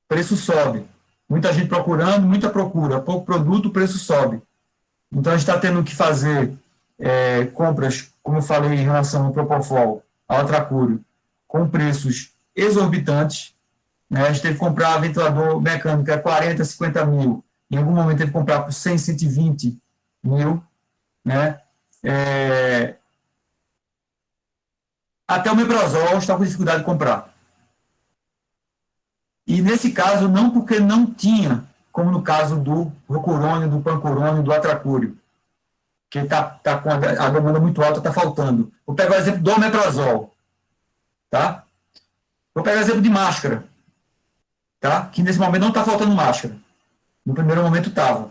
preço sobe. Muita gente procurando, muita procura, pouco produto, preço sobe. Então a gente está tendo que fazer compras, como eu falei em relação ao Propofol, ao Atracúrio, com preços exorbitantes. Né? A gente teve que comprar ventilador mecânico a 40, 50 mil. Em algum momento teve que comprar por 100, 120 mil. Né? Até o Meprazol está com dificuldade de comprar. E nesse caso, não porque não tinha, como no caso do Rocurônio, do Pancurônio, do Atracúrio, que está com a demanda muito alta, está faltando. Vou pegar o exemplo do Omeprazol. Tá? Vou pegar o exemplo de máscara. Tá? Que nesse momento não está faltando máscara. No primeiro momento estava.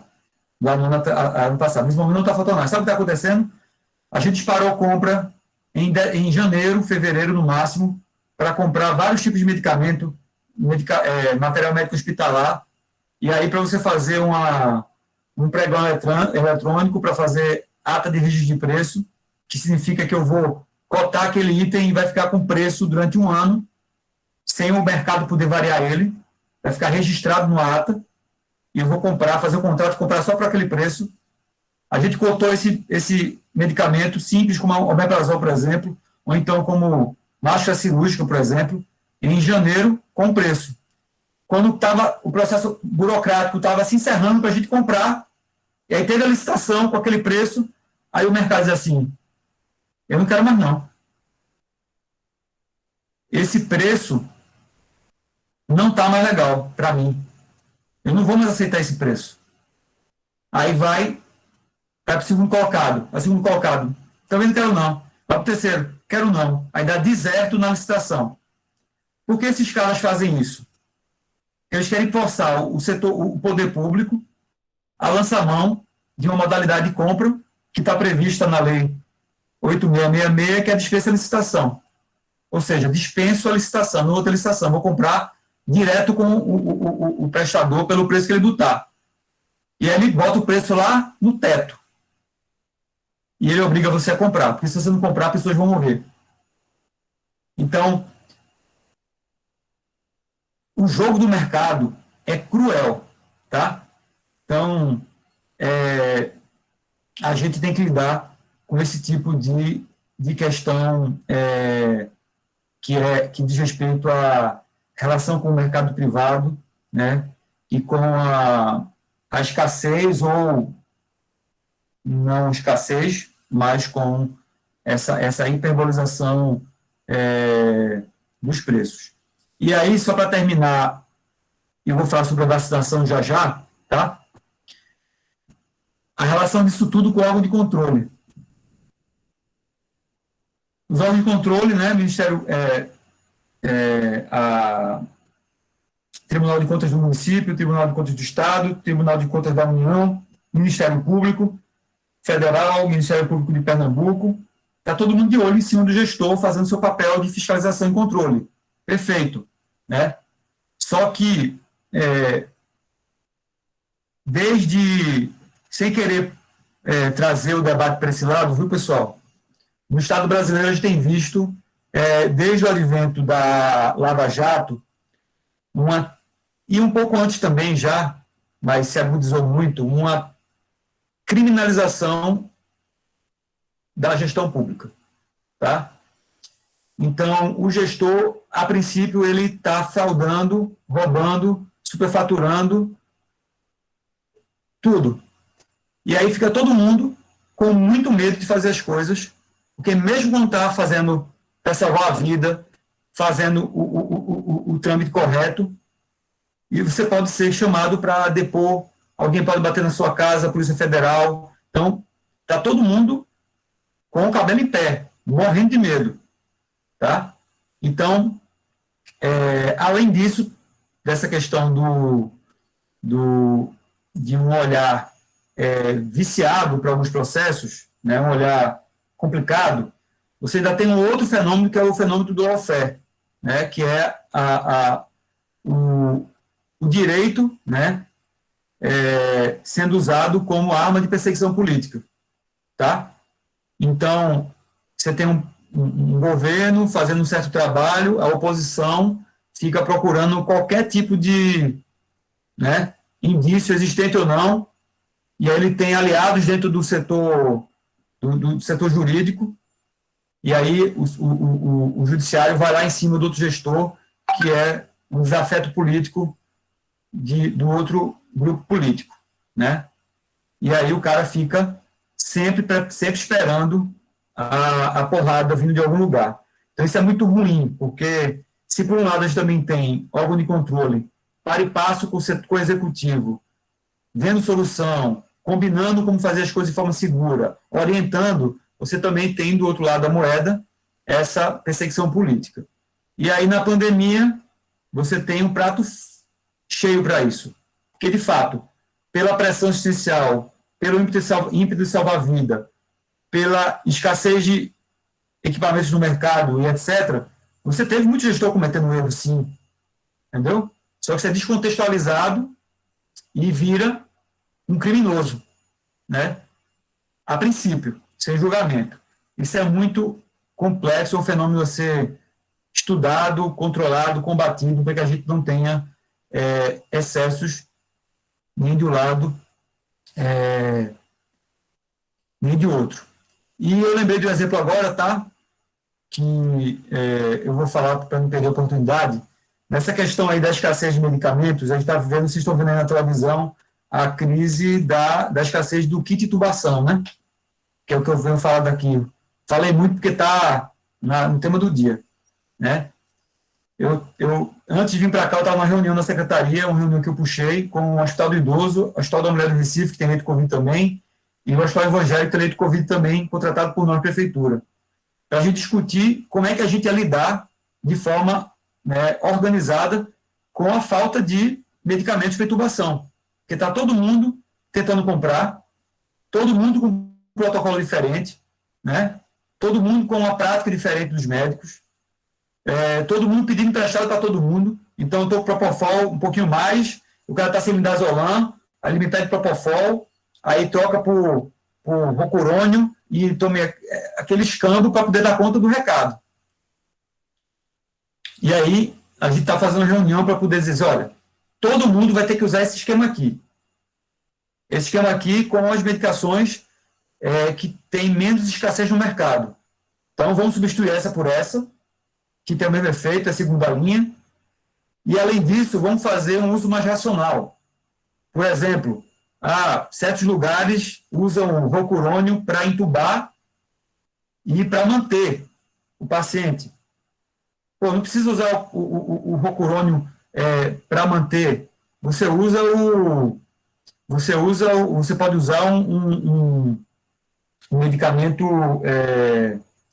Lá no ano passado. Nesse momento não está faltando nada. Sabe o que está acontecendo? A gente disparou a compra em janeiro, fevereiro no máximo, para comprar vários tipos de medicamento, material médico hospitalar, e aí para você fazer um pregão eletrônico para fazer ata de registro de preço, que significa que eu vou cotar aquele item e vai ficar com preço durante um ano, sem o mercado poder variar ele, vai ficar registrado no ata, e eu vou fazer o contrato, comprar só para aquele preço. A gente cotou esse medicamento simples, como o Omeprazol, por exemplo, ou então como máscara cirúrgica, por exemplo, em janeiro, com preço. Quando o processo burocrático estava se encerrando para a gente comprar, e aí teve a licitação com aquele preço, aí o mercado diz assim, eu não quero mais não. Esse preço não está mais legal para mim. Eu não vou mais aceitar esse preço. Aí vai para o segundo colocado. Vai segundo colocado. Também não quero não. Vai para o terceiro. Quero não. Aí dá deserto na licitação. Por que esses caras fazem isso? Eles querem forçar o poder público a lançar mão de uma modalidade de compra que está prevista na lei 8666, que é a dispensa de licitação. Ou seja, dispenso a licitação, não outra licitação. Vou comprar direto com o prestador pelo preço que ele botar. E aí ele bota o preço lá no teto. E ele obriga você a comprar, porque se você não comprar, pessoas vão morrer. Então, o jogo do mercado é cruel, tá? Então, a gente tem que lidar com esse tipo de questão que diz respeito à relação com o mercado privado, né? E com a escassez ou não escassez, mas com essa hiperbolização dos preços. E aí, só para terminar, eu vou falar sobre a vacinação já, tá? a relação disso tudo com o órgão de controle. Os órgãos de controle, né, Ministério, Tribunal de Contas do Município, Tribunal de Contas do Estado, Tribunal de Contas da União, Ministério Público Federal, Ministério Público de Pernambuco, está todo mundo de olho em cima do gestor fazendo seu papel de fiscalização e controle. Perfeito, né? Só que, sem querer trazer o debate para esse lado, viu, pessoal? No Estado brasileiro, a gente tem visto, desde o advento da Lava Jato, e um pouco antes também já, mas se agudizou muito, uma criminalização da gestão pública. Tá? Então, o gestor, a princípio, ele está fraudando, roubando, superfaturando, tudo. E aí fica todo mundo com muito medo de fazer as coisas, porque mesmo quando está fazendo para salvar a vida, fazendo o trâmite correto, e você pode ser chamado para depor, alguém pode bater na sua casa, a Polícia Federal. Então, está todo mundo com o cabelo em pé, morrendo de medo. Tá? Então, além disso, dessa questão de um olhar viciado para alguns processos, né, um olhar complicado, você ainda tem um outro fenômeno, que é o fenômeno do lawfare, né, que é o direito, né, sendo usado como arma de perseguição política. Tá? Então, você tem um governo fazendo um certo trabalho, a oposição fica procurando qualquer tipo de, né, indício existente ou não, e aí ele tem aliados dentro do setor jurídico, e aí o judiciário vai lá em cima do outro gestor, que é um desafeto político do outro grupo político, né? E aí o cara fica sempre esperando a porrada vindo de algum lugar. Então isso é muito ruim, porque se por um lado a gente também tem órgão de controle para e passo com o executivo, vendo solução, combinando como fazer as coisas de forma segura, orientando, você também tem do outro lado da moeda essa perseguição política. E aí na pandemia você tem um prato cheio para isso. Porque, de fato, pela pressão assistencial, pelo ímpeto de salvar a vida, pela escassez de equipamentos no mercado e etc., você teve muito gestor cometendo erro, sim. Entendeu? Só que você é descontextualizado e vira um criminoso, né? A princípio, sem julgamento. Isso é muito complexo, é um fenômeno a ser estudado, controlado, combatido, para que a gente não tenha excessos nem de um lado, nem de outro. E eu lembrei de um exemplo agora, tá? Que eu vou falar para não perder a oportunidade. Nessa questão aí da escassez de medicamentos, a gente está vivendo, vocês estão vendo aí na televisão, a crise da escassez do kit de intubação, né? Que é o que eu venho falar daqui. Falei muito porque está no tema do dia, né? Eu antes de vir para cá, eu estava numa reunião na secretaria, uma reunião que eu puxei com o Hospital do Idoso, o Hospital da Mulher do Recife, que tem leito Covid também, e o Hospital Evangélico, que tem leito Covid também, contratado por nós, prefeitura, para a gente discutir como é que a gente ia lidar de forma, né, organizada com a falta de medicamentos para intubação. Porque está todo mundo tentando comprar, todo mundo com um protocolo diferente, né? Todo mundo com uma prática diferente dos médicos, todo mundo pedindo emprestado para todo mundo. Então, eu estou com Propofol um pouquinho mais, o cara está sem midazolam, aí ele me pede Propofol, aí troca por Rocurônio e tome aquele escambo para poder dar conta do recado. E aí, a gente está fazendo uma reunião para poder dizer, olha, todo mundo vai ter que usar esse esquema aqui. Esse esquema aqui com as medicações que tem menos escassez no mercado. Então, vamos substituir essa por essa, que tem o mesmo efeito, é a segunda linha. E, além disso, vamos fazer um uso mais racional. Por exemplo, certos lugares usam rocurônio para intubar e para manter o paciente. Pô, não precisa usar o rocurônio para manter. Você usa você pode usar um medicamento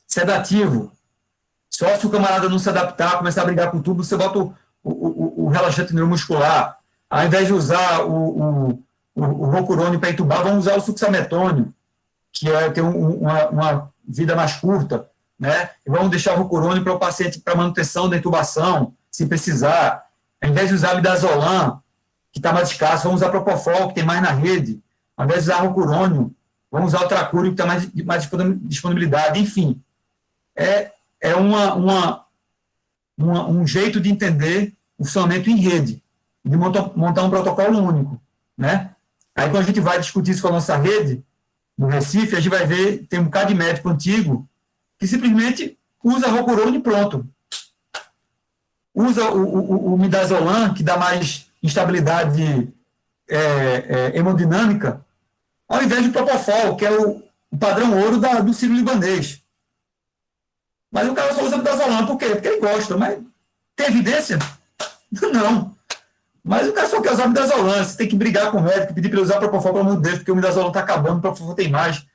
sedativo. Só se o camarada não se adaptar, começar a brigar com tudo, você bota o relaxante neuromuscular. Ao invés de usar o rocurônio para entubar, vamos usar o succinilmetônio, que tem uma vida mais curta, né? E vamos deixar o rocurônio para o paciente para manutenção da intubação, se precisar. Ao invés de usar midazolam, que está mais escasso, vamos usar propofol, que tem mais na rede. Ao invés de usar rocurônio, vamos usar o tracúrio, que tem mais disponibilidade. Enfim, é um jeito de entender o funcionamento em rede, de montar um protocolo único, né? Aí, quando a gente vai discutir isso com a nossa rede, no Recife, a gente vai ver, tem um bocado de médico antigo que simplesmente usa rocurônio e pronto. Usa o midazolam, que dá mais instabilidade hemodinâmica, ao invés de propofol, que é o padrão ouro do sírio-libanês. Mas o cara só usa midazolam, por quê? Porque ele gosta, mas tem evidência? Não. Mas o cara só quer usar midazolam, você tem que brigar com o médico, pedir para ele usar propofol, pelo amor de Deus, porque o midazolam está acabando, o propofol tem mais.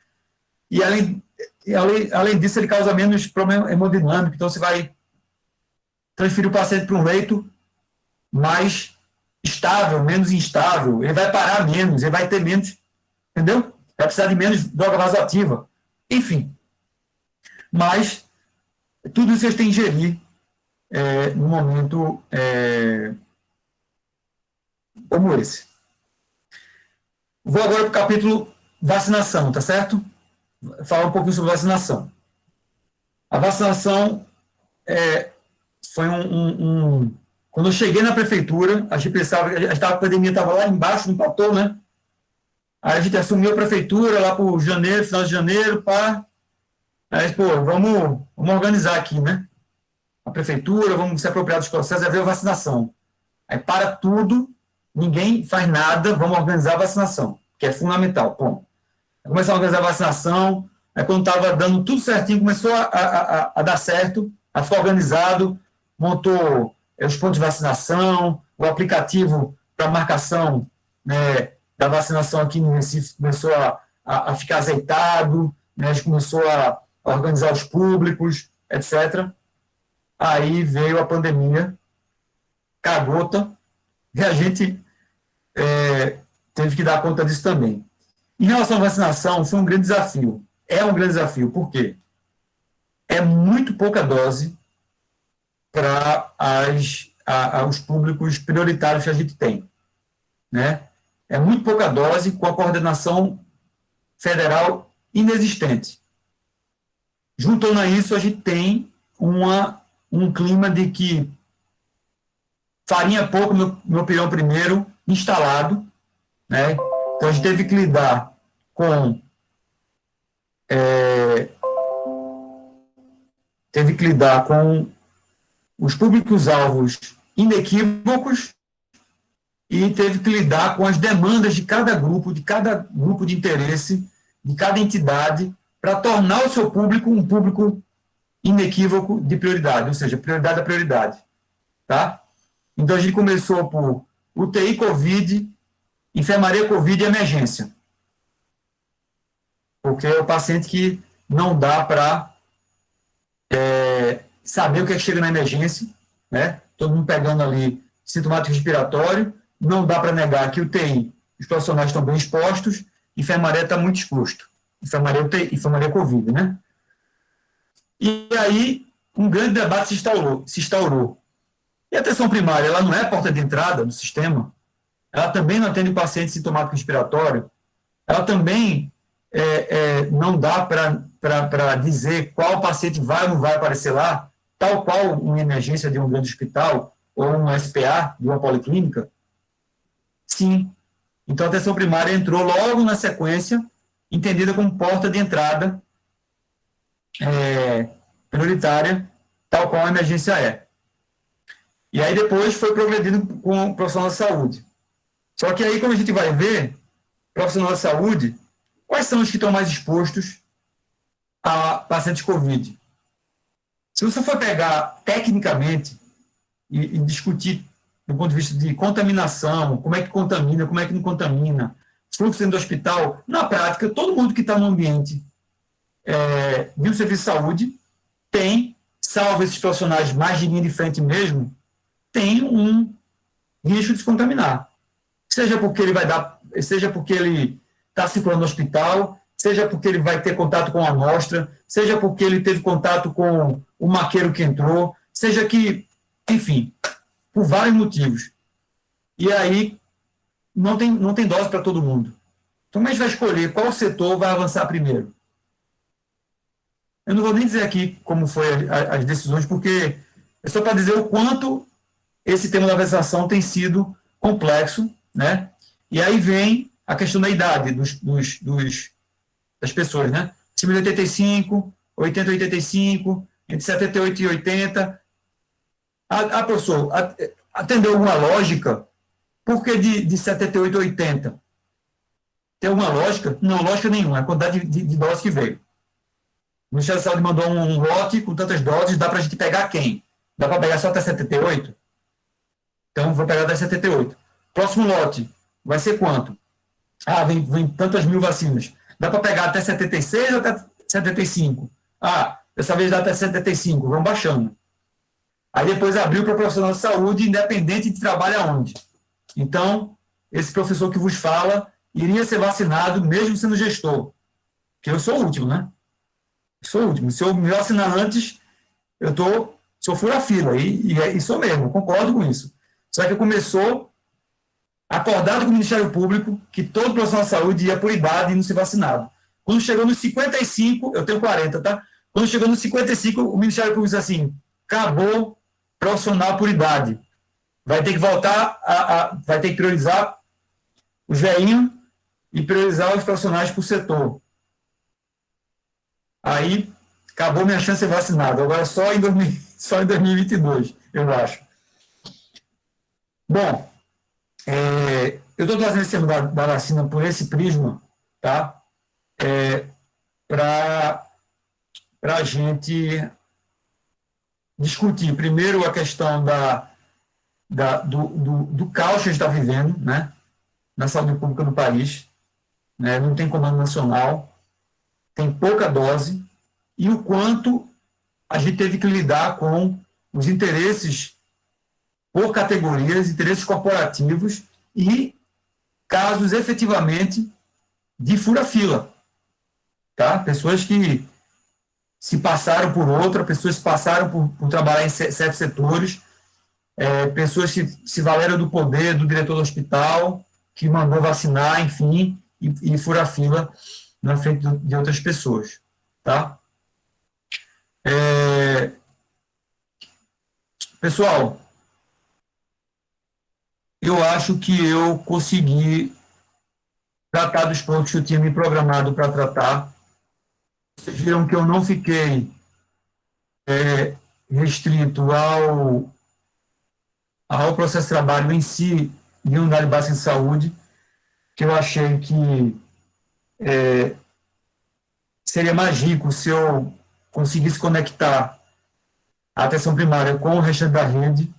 E além disso, ele causa menos problema hemodinâmico, então você vai transferir o paciente para um leito mais estável, menos instável, ele vai parar menos, ele vai ter menos, entendeu? Vai precisar de menos droga vasoativa. Enfim. Mas tudo isso vocês têm que ingerir num momento como esse. Vou agora para o capítulo vacinação, tá certo? Falar um pouquinho sobre vacinação. A vacinação foi quando eu cheguei na prefeitura, a gente pensava que a pandemia estava lá embaixo, no platô, né? Aí a gente assumiu a prefeitura lá por janeiro, final de janeiro, aí, vamos organizar aqui, né? A prefeitura, vamos se apropriar dos processos, aí veio a vacinação. Aí para tudo, ninguém faz nada, vamos organizar a vacinação, que é fundamental. Bom, começamos a organizar a vacinação, aí quando estava dando tudo certinho, começou a dar certo, a ficar organizado, montou os pontos de vacinação, o aplicativo para marcação, né, da vacinação aqui no Recife começou a ficar azeitado, né, a gente começou a organizar os públicos, etc. Aí veio a pandemia, cagota, e a gente teve que dar conta disso também. Em relação à vacinação, foi um grande desafio. É um grande desafio, por quê? É muito pouca dose para os públicos prioritários que a gente tem, né? É muito pouca dose com a coordenação federal inexistente. Juntando a isso, a gente tem um clima de que farinha pouco, meu pirão primeiro, instalado, né? Então, a gente teve que lidar com os públicos-alvos inequívocos e teve que lidar com as demandas de cada grupo de interesse, de cada entidade, para tornar o seu público um público inequívoco de prioridade, ou seja, prioridade da prioridade. Tá? Então, a gente começou por UTI Covid, enfermaria Covid e emergência. Porque é o paciente que não dá para saber o que é que chega na emergência, né? Todo mundo pegando ali sintomático respiratório, não dá para negar que UTI, os profissionais estão bem expostos, enfermaria está muito exposto. Enfermaria UTI, enfermaria Covid, né? E aí, um grande debate se instaurou. E a atenção primária, ela não é a porta de entrada do sistema, ela também não atende paciente sintomático respiratório, ela também não dá para dizer qual paciente vai ou não vai aparecer lá, tal qual uma emergência de um grande hospital ou um SPA de uma policlínica? Sim. Então, a atenção primária entrou logo na sequência, entendida como porta de entrada prioritária, tal qual a emergência é. E aí depois foi progredindo com o profissional de saúde. Só que aí, quando a gente vai ver, profissional de saúde, quais são os que estão mais expostos a pacientes COVID? Se você for pegar tecnicamente e discutir do ponto de vista de contaminação, como é que contamina, como é que não contamina, fluxo dentro do hospital, na prática, todo mundo que está no ambiente de um serviço de saúde tem, salvo esses profissionais mais de linha de frente mesmo, tem um risco de se contaminar. Seja porque ele está circulando no hospital, seja porque ele vai ter contato com a amostra, seja porque ele teve contato com o maqueiro que entrou, seja que, enfim, por vários motivos. E aí, não tem dose para todo mundo. Então, como a gente vai escolher qual setor vai avançar primeiro? Eu não vou nem dizer aqui como foi as decisões, porque é só para dizer o quanto esse tema da vacinação tem sido complexo, né? E aí vem a questão da idade das pessoas, né? Acima de 85, 80 e 85, entre 78 e 80. Professor, atendeu alguma lógica? Por que de 78 a 80? Tem alguma lógica? Não, lógica nenhuma, é a quantidade de doses que veio. O Ministério da Saúde mandou um lote com tantas doses, dá para a gente pegar quem? Dá para pegar só até 78? Então, vou pegar até 78. Próximo lote, vai ser quanto? Vem tantas mil vacinas. Dá para pegar até 76 ou até 75? Dessa vez dá até 75, vamos baixando. Aí depois abriu para profissional de saúde, independente de trabalho aonde. Então, esse professor que vos fala iria ser vacinado mesmo sendo gestor. Porque eu sou o último, né? Sou o último. Se eu me vacinar antes, sou fura-fila. E sou mesmo, concordo com isso. Só que começou acordado com o Ministério Público que todo profissional de saúde ia por idade e não se vacinava. Quando chegou nos 55, eu tenho 40, tá? Quando chegou nos 55, o Ministério Público disse assim, acabou profissional por idade. Vai ter que voltar, vai ter que priorizar os velhinhos e priorizar os profissionais por setor. Aí, acabou minha chance de ser vacinado. Agora só em 2022, eu acho. Bom, eu estou trazendo esse tema da vacina por esse prisma, tá? Para a gente discutir, primeiro, a questão do caos que a gente está vivendo, né, na saúde pública do país, né, não tem comando nacional, tem pouca dose, e o quanto a gente teve que lidar com os interesses por categorias, interesses corporativos e casos efetivamente de fura-fila, tá? Pessoas que se passaram por outra, pessoas que passaram por trabalhar em certos setores, pessoas que se valeram do poder do diretor do hospital, que mandou vacinar, enfim, e fura-fila na frente de outras pessoas, tá? Pessoal, eu acho que eu consegui tratar dos pontos que eu tinha me programado para tratar. Vocês viram que eu não fiquei restrito ao processo de trabalho em si de unidade básica de saúde, que eu achei que seria mais rico se eu conseguisse conectar a atenção primária com o resto da rede,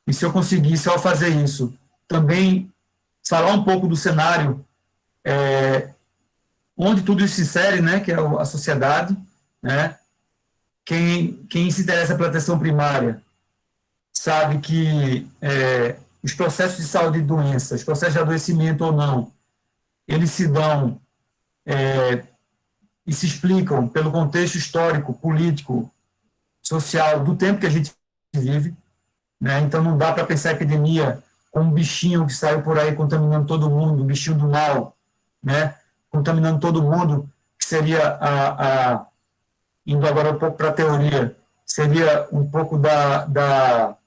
e se eu conseguisse, ao fazer isso, também falar um pouco do cenário onde tudo isso se insere, né, que é a sociedade, né? Quem se interessa pela atenção primária sabe que os processos de saúde e doença, os processos de adoecimento ou não, eles se dão e se explicam pelo contexto histórico, político, social do tempo que a gente vive, né? Então não dá para pensar a epidemia como um bichinho que saiu por aí contaminando todo mundo, um bichinho do mal, né? Contaminando todo mundo, que seria indo agora um pouco para a teoria, seria um pouco da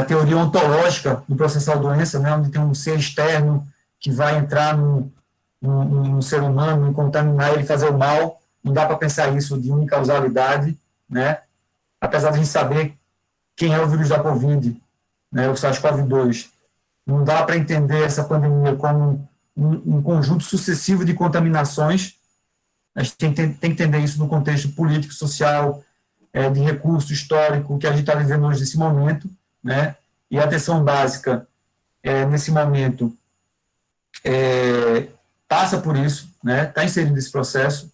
teoria ontológica do processo da doença, né, onde tem um ser externo que vai entrar num ser humano e contaminar ele, fazer o mal. Não dá para pensar isso de unicausalidade, né? Apesar de a gente saber quem é o vírus da Covid, né, o SARS-CoV-2. Não dá para entender essa pandemia como um conjunto sucessivo de contaminações. A gente tem que entender isso no contexto político, social, de recurso histórico que a gente está vivendo hoje nesse momento, né? E a atenção básica nesse momento, passa por isso, né? Está inserido nesse processo.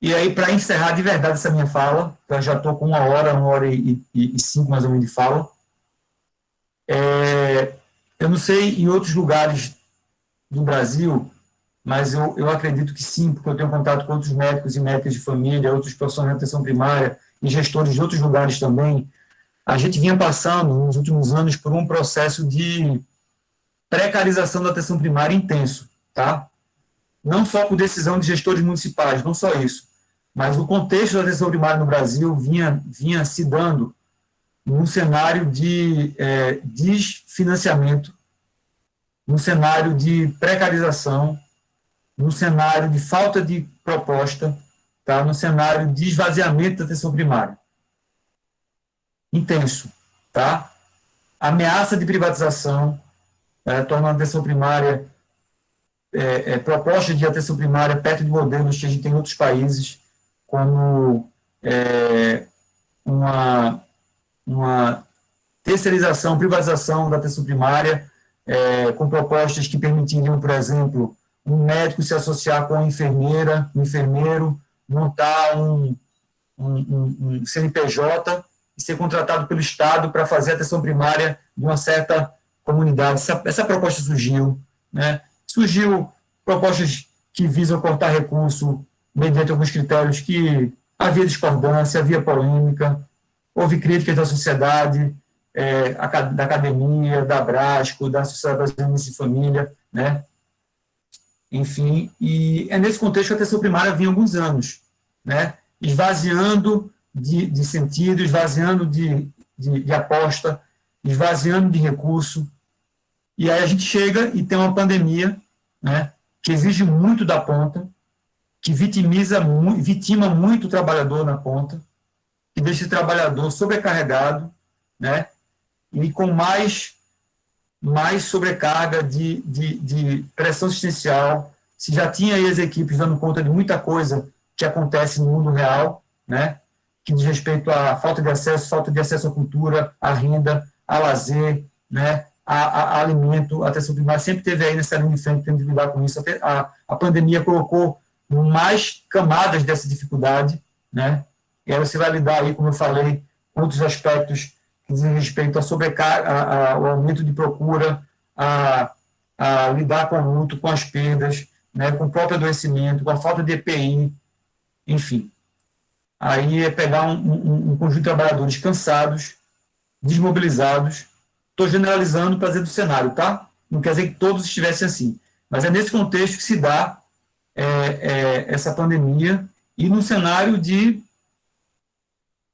E aí, para encerrar de verdade essa minha fala, eu já estou com 1 hora e 5 mais ou menos de fala, eu não sei em outros lugares do Brasil, mas eu acredito que sim, porque eu tenho contato com outros médicos e médicas de família, outros profissionais de atenção primária e gestores de outros lugares também. A gente vinha passando, nos últimos anos, por um processo de precarização da atenção primária intenso, tá? Não só por decisão de gestores municipais, não só isso, mas o contexto da atenção primária no Brasil vinha se dando num cenário de desfinanciamento, num cenário de precarização, num cenário de falta de proposta, tá? Num cenário de esvaziamento da atenção primária. Intenso, tá? Ameaça de privatização, tornando a atenção primária, proposta de atenção primária perto de modelos que a gente tem em outros países, como uma terceirização, privatização da atenção primária, com propostas que permitiriam, por exemplo, um médico se associar com uma enfermeira, um enfermeiro, montar um CNPJ e ser contratado pelo Estado para fazer a atenção primária de uma certa comunidade. Essa proposta surgiu, né? Surgiu propostas que visam cortar recurso mediante alguns critérios que havia discordância, havia polêmica, houve críticas da sociedade, da academia, da Abrasco, da Sociedade Brasileira de Família, né? Enfim, e é nesse contexto que a atenção primária vinha há alguns anos, né? Esvaziando de sentido, esvaziando de aposta, esvaziando de recurso, e aí a gente chega e tem uma pandemia, né, que exige muito da ponta, que vitima muito o trabalhador na ponta, que deixa o trabalhador sobrecarregado, né, e com mais sobrecarga de pressão assistencial. Se já tinha aí as equipes dando conta de muita coisa que acontece no mundo real, né, que diz respeito à falta de acesso à cultura, à renda, a lazer, né, a alimento, a atenção primária sempre teve aí nessa linha de frente tendo de lidar com isso. A pandemia colocou mais camadas dessa dificuldade, né, e aí você vai lidar aí, como eu falei, com outros aspectos que dizem respeito à sobrecarga, ao aumento de procura, a lidar com o luto, com as perdas, né, com o próprio adoecimento, com a falta de EPI, enfim. Aí é pegar um conjunto de trabalhadores cansados, desmobilizados. Estou generalizando para dizer do cenário, tá? Não quer dizer que todos estivessem assim. Mas é nesse contexto que se dá essa pandemia e no cenário de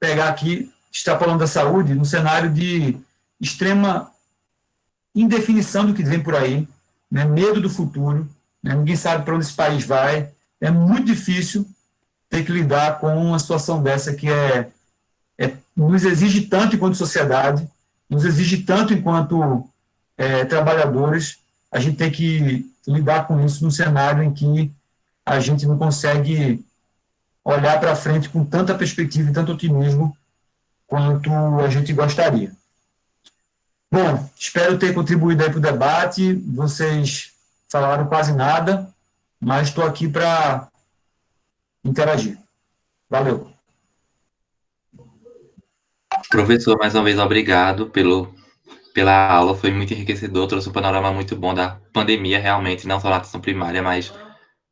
pegar aqui, extrapolando da saúde, no cenário de extrema indefinição do que vem por aí, né? Medo do futuro, né? Ninguém sabe para onde esse país vai. É muito difícil ter que lidar com uma situação dessa que nos exige tanto enquanto sociedade, nos exige tanto enquanto trabalhadores. A gente tem que lidar com isso num cenário em que a gente não consegue olhar para frente com tanta perspectiva e tanto otimismo quanto a gente gostaria. Bom, espero ter contribuído aí para o debate. Vocês falaram quase nada, mas estou aqui para interagir. Valeu. Professor, mais uma vez, obrigado pela aula, foi muito enriquecedor, trouxe um panorama muito bom da pandemia, realmente, não só na atenção primária, mas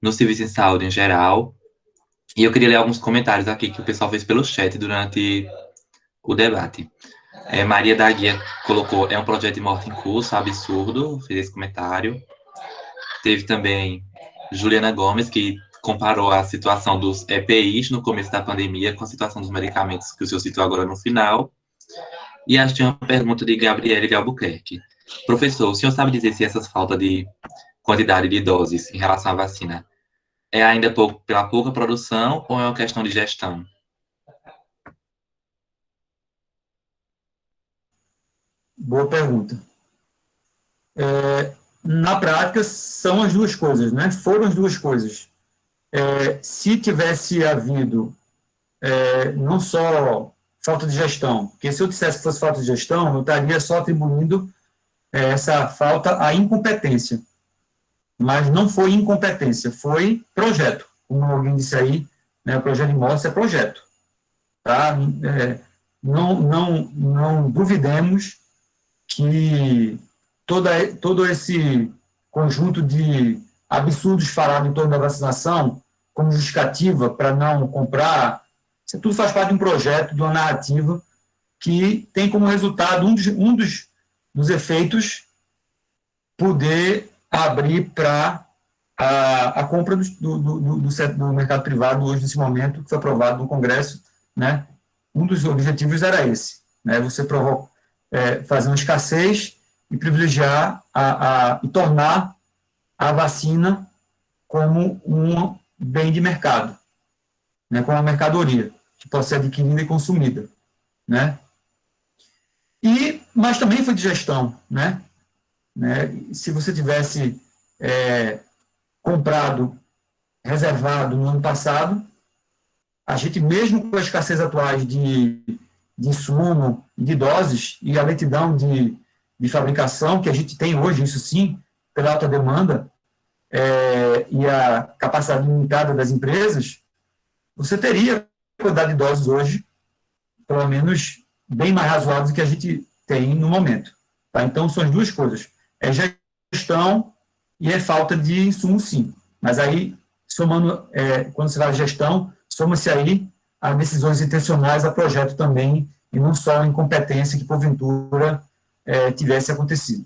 no serviço de saúde em geral. E eu queria ler alguns comentários aqui que o pessoal fez pelo chat durante o debate. Maria da Guia colocou, é um projeto de morte em curso, absurdo, fez esse comentário. Teve também Juliana Gomes, que comparou a situação dos EPIs no começo da pandemia com a situação dos medicamentos que o senhor citou agora no final. E acho que tem uma pergunta de Gabriele de Albuquerque. Professor, o senhor sabe dizer se essa falta de quantidade de doses em relação à vacina é ainda pela pouca produção ou é uma questão de gestão? Boa pergunta. Na prática, são as duas coisas, né? Foram as duas coisas. Se tivesse havido não só falta de gestão, porque se eu dissesse que fosse falta de gestão, eu estaria só atribuindo essa falta, a incompetência. Mas não foi incompetência, foi projeto. Como alguém disse aí, né, o projeto de imóveis é projeto. Tá? Não duvidemos que todo esse conjunto de absurdos falados em torno da vacinação, como justificativa para não comprar, isso tudo faz parte de um projeto, de uma narrativa, que tem como resultado um dos efeitos poder abrir para a compra do mercado privado hoje, nesse momento, que foi aprovado no Congresso, né? Um dos objetivos era esse, né? Você fazer uma escassez e privilegiar e tornar a vacina como um bem de mercado, né? Como uma mercadoria que pode ser adquirida e consumida, né? Mas também foi de gestão, né? Se você tivesse comprado, reservado no ano passado, a gente, mesmo com a escassez atuais de insumo, de doses, e a lentidão de fabricação, que a gente tem hoje, isso sim, pela alta demanda, e a capacidade limitada das empresas, você teria quantidade de doses hoje, pelo menos bem mais razoável do que a gente tem no momento. Tá? Então, são as duas coisas. É gestão e é falta de insumo, sim. Mas aí, somando, quando você fala de gestão, soma-se aí a decisões intencionais a projeto também, e não só a incompetência que, porventura, tivesse acontecido.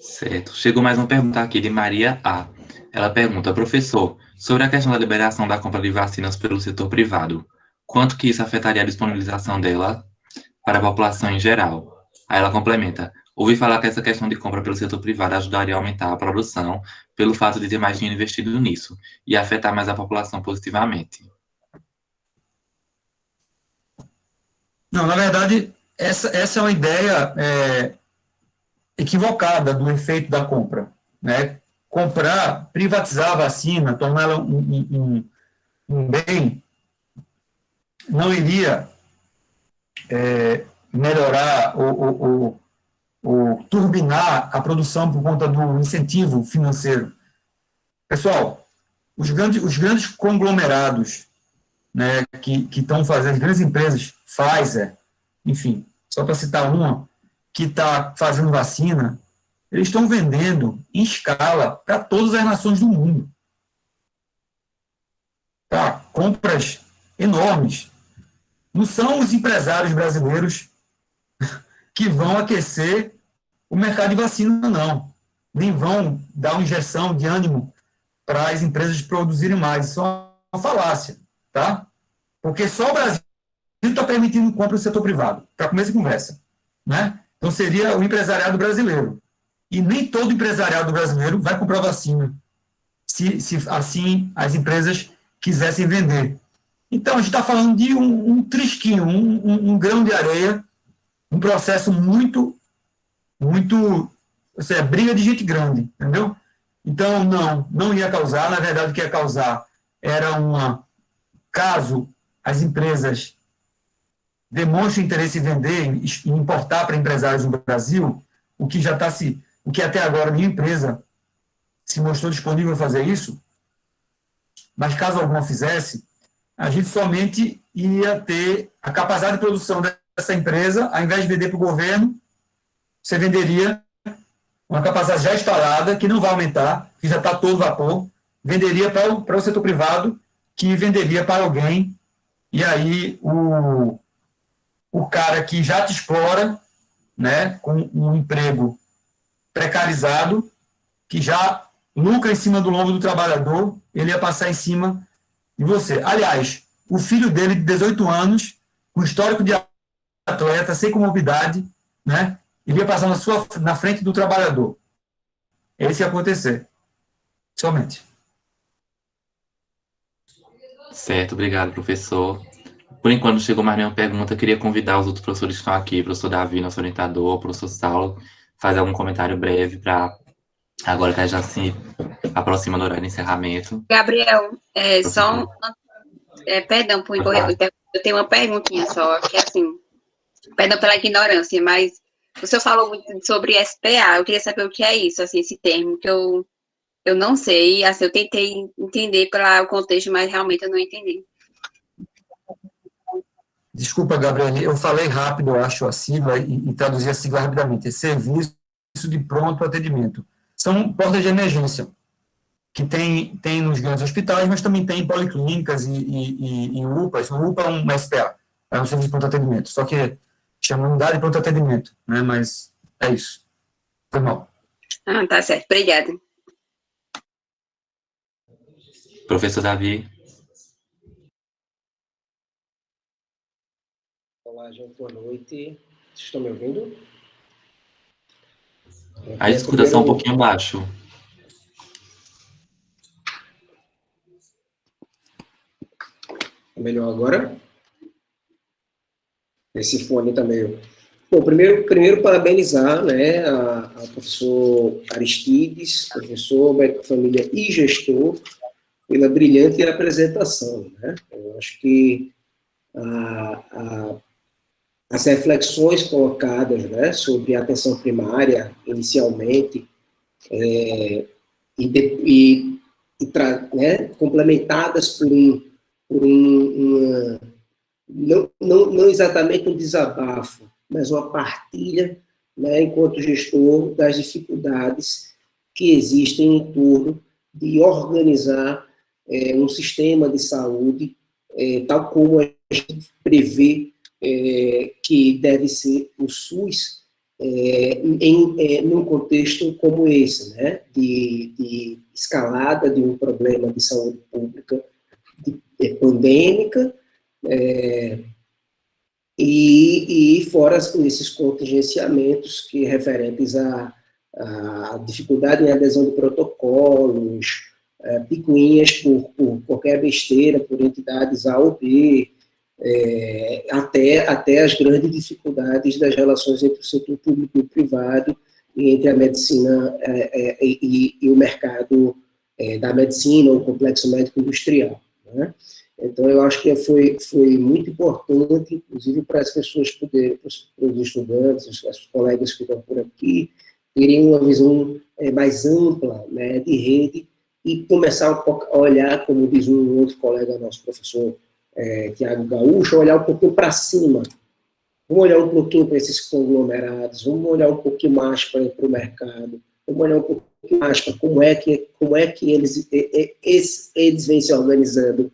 Certo. Chegou mais uma pergunta aqui de Maria A. Ela pergunta, professor, sobre a questão da liberação da compra de vacinas pelo setor privado, quanto que isso afetaria a disponibilização dela para a população em geral? Aí ela complementa, ouvi falar que essa questão de compra pelo setor privado ajudaria a aumentar a produção pelo fato de ter mais dinheiro investido nisso e afetar mais a população positivamente. Não, na verdade, essa é uma ideia equivocada do efeito da compra, né? Comprar, privatizar a vacina, torná-la um bem, não iria melhorar ou turbinar a produção por conta do incentivo financeiro. Pessoal, os grandes conglomerados, né, que estão fazendo, as grandes empresas, Pfizer, enfim, só para citar uma, que está fazendo vacina, eles estão vendendo em escala para todas as nações do mundo. Tá? Compras enormes. Não são os empresários brasileiros que vão aquecer o mercado de vacina, não. Nem vão dar uma injeção de ânimo para as empresas produzirem mais. Isso é uma falácia, tá? Porque só o Brasil está permitindo compra no setor privado, para começar a conversa, né? Então, seria o empresariado brasileiro. E nem todo empresariado brasileiro vai comprar vacina, se assim as empresas quisessem vender. Então, a gente está falando de um trisquinho, um grão de areia, um processo muito, briga de gente grande, entendeu? Então, não ia causar. Na verdade, o que ia causar era caso as empresas demonstrem interesse em vender e importar para empresários no Brasil, o que até agora nenhuma empresa se mostrou disponível a fazer isso, mas caso alguma fizesse, a gente somente ia ter a capacidade de produção dessa empresa, ao invés de vender para o governo, você venderia uma capacidade já instalada, que não vai aumentar, que já está todo vapor, venderia para o setor privado, que venderia para alguém, e aí o cara que já te explora, né, com um emprego precarizado, que já lucra em cima do lombo do trabalhador, ele ia passar em cima de você. Aliás, o filho dele, de 18 anos, com histórico de atleta, sem comorbidade, né, ele ia passar na frente do trabalhador. Esse ia acontecer. Somente. Certo, obrigado, professor. Por enquanto, não chegou mais nenhuma pergunta. Eu queria convidar os outros professores que estão aqui, o professor Davi, nosso orientador, o professor Saulo, fazer algum comentário breve para agora que a gente já se aproxima do horário de encerramento. Gabriel, perdão eu tenho uma perguntinha só, que é assim, perdão pela ignorância, mas O senhor falou muito sobre SPA, eu queria saber o que é isso, assim, esse termo, que eu não sei, assim, eu tentei entender pelo contexto, mas realmente eu não entendi. Desculpa, Gabriel, eu falei rápido, eu acho, a sigla, e traduzi a sigla rapidamente. É Serviço de Pronto Atendimento. São portas de emergência, que tem nos grandes hospitais, mas também tem em policlínicas e UPAs. O UPA é um SPA, é um serviço de pronto atendimento, só que chama unidade de pronto atendimento, né? Mas é isso. Foi mal. Ah, tá certo, obrigada. Professor Davi. Olá, gente, boa noite. Vocês estão me ouvindo? A escutação um pouquinho abaixo. É melhor agora? Esse fone está meio... Bom, primeiro parabenizar, né, a professor Aristides, professor, médico de família e gestor, pela brilhante apresentação, né? Eu acho que as reflexões colocadas, né, sobre a atenção primária, inicialmente, né, complementadas não exatamente um desabafo, mas uma partilha, né, enquanto gestor, das dificuldades que existem em torno de organizar um sistema de saúde tal como a gente prevê que deve ser o SUS num contexto como esse, né, de escalada de um problema de saúde pública pandêmica, e fora esses contingenciamentos que referentes à dificuldade em adesão de protocolos, picuinhas por qualquer besteira, por entidades A ou B, até as grandes dificuldades das relações entre o setor público e o privado, e entre a medicina e o mercado da medicina, o complexo médico industrial, né? Então, eu acho que foi muito importante, inclusive para as pessoas poderem, para os estudantes, os colegas que estão por aqui, terem uma visão mais ampla, né, de rede, e começar a olhar, como diz um outro colega nosso, professor Tiago Gaúcho, olhar um pouquinho para cima. Vamos olhar um pouquinho para esses conglomerados, vamos olhar um pouquinho mais para o mercado, vamos olhar um pouquinho mais para como é que eles vêm se organizando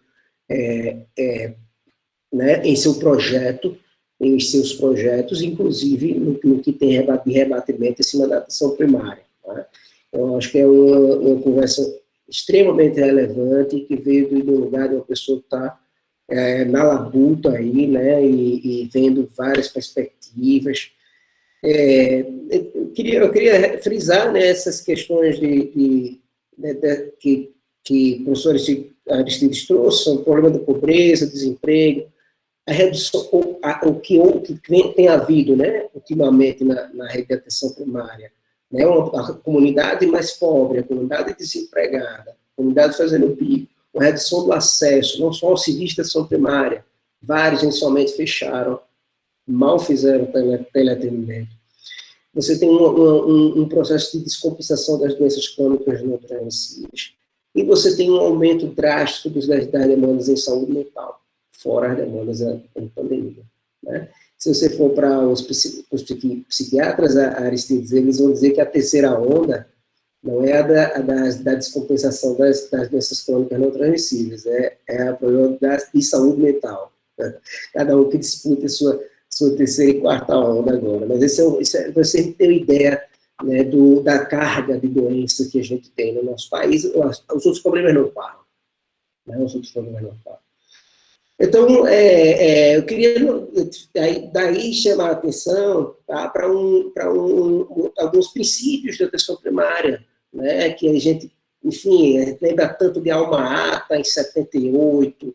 né, em seu projeto, em seus projetos, inclusive no que tem de rebatimento em cima da atenção primária. Né? Eu acho que é uma conversa extremamente relevante, que veio do lugar de uma pessoa que está na labuta aí, né, e vendo várias perspectivas. Eu queria frisar, né, essas questões que o professor Aristides trouxe, o problema da pobreza, desemprego, a redução, o que tem havido, né, ultimamente na rede de atenção primária, né, a comunidade mais pobre, a comunidade desempregada, a comunidade fazendo pico, a redução do acesso, não só ao serviço de atenção primária, vários inicialmente fecharam, mal fizeram teleatendimento. Você tem um processo de descompensação das doenças crônicas não transmissíveis. E você tem um aumento drástico das demandas em saúde mental, fora as demandas em pandemia. Né? Se você for para os psiquiatras, Aristides, eles vão dizer que a terceira onda não é a da descompensação das doenças crônicas não transmissíveis, é a problema de saúde mental. Né? Cada um que disputa sua terceira e quarta onda agora. Mas você tem uma ideia, né, da carga de doença que a gente tem no nosso país. Os outros problemas não param. Né? Os outros problemas não param. Então, eu queria daí chamar a atenção, tá, para alguns princípios da atenção primária, né, que a gente, enfim, lembra tanto de Alma Ata, em 78,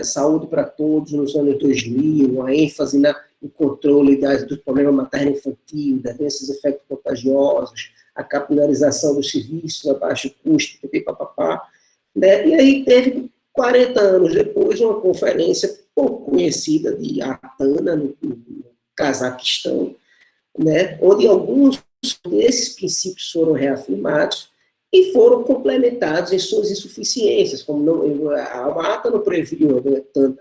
Saúde para Todos, nos anos 2000, a ênfase no controle do problema materno-infantil, das doenças infecto-contagiosas, a capilarização dos serviços a baixo custo, né, e aí teve 40 anos depois, uma conferência pouco conhecida de Astana, no Cazaquistão, né, onde alguns desses princípios foram reafirmados e foram complementados em suas insuficiências, como a ata não previu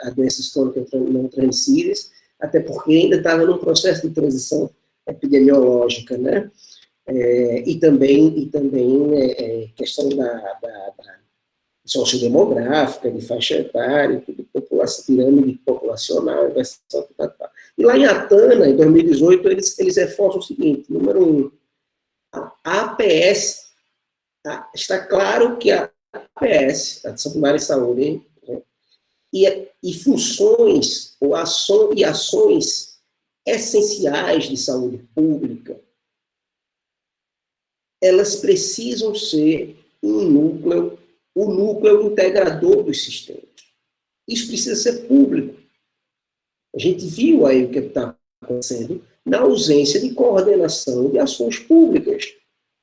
a doenças crônicas não transmissíveis, até porque ainda estava num processo de transição epidemiológica, né? E também questão da sociodemográfica, de faixa etária, de pirâmide populacional, e lá em Atana, em 2018, eles reforçam o seguinte: número 1, a APS, está claro que a APS, a Atenção Primária de Saúde, né, e funções ou ações essenciais de saúde pública, elas precisam ser o núcleo integrador dos sistemas. Isso precisa ser público. A gente viu aí o que está acontecendo na ausência de coordenação de ações públicas.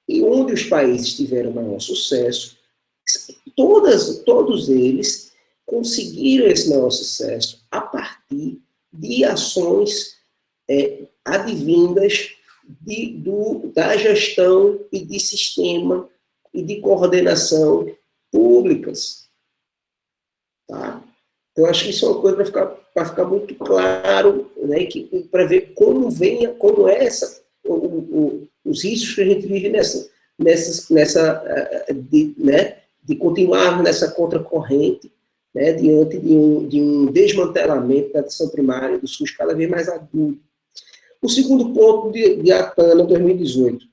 E onde os países tiveram maior sucesso, todos eles conseguiram esse maior sucesso a partir de ações advindas da gestão e de sistema e de coordenação públicas. Tá? Então, acho que isso é uma coisa para ficar muito claro, né, para ver como os riscos que a gente vive de continuarmos nessa contracorrente, né, diante de um desmantelamento da atenção primária do SUS cada vez mais agudo. O segundo ponto de Atana 2018.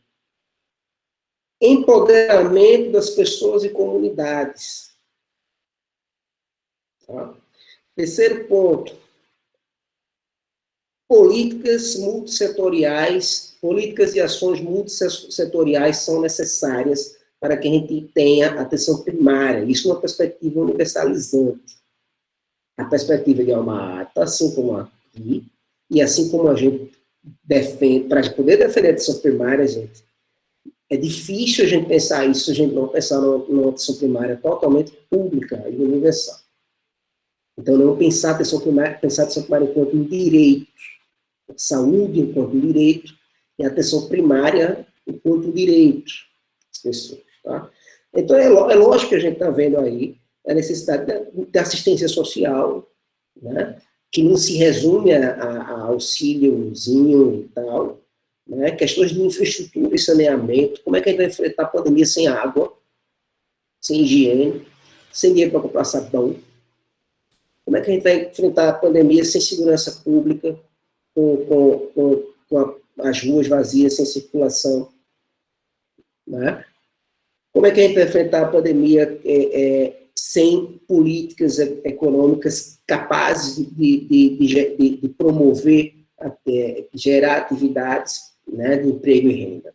Empoderamento das pessoas e comunidades. Tá? Terceiro ponto. Políticas multissetoriais, políticas e ações multissetoriais são necessárias para que a gente tenha atenção primária. Isso é uma perspectiva universalizante. A perspectiva de uma ata, assim como aqui, e assim como a gente defende, para poder defender a atenção primária, gente, é difícil a gente pensar isso se a gente não pensar numa atenção primária totalmente pública e universal. Então, não pensar a atenção primária enquanto um direito, saúde enquanto um direito, e a atenção primária enquanto um direito das pessoas. Tá? Então, é lógico que a gente está vendo aí a necessidade da assistência social, né, que não se resume a auxíliozinho e tal, né, questões de infraestrutura e saneamento, como é que a gente vai enfrentar a pandemia sem água, sem higiene, sem dinheiro para comprar sabão, como é que a gente vai enfrentar a pandemia sem segurança pública, com as ruas vazias, sem circulação, né? Como é que a gente vai enfrentar a pandemia sem políticas econômicas capazes de promover, gerar atividades, né, de emprego e renda?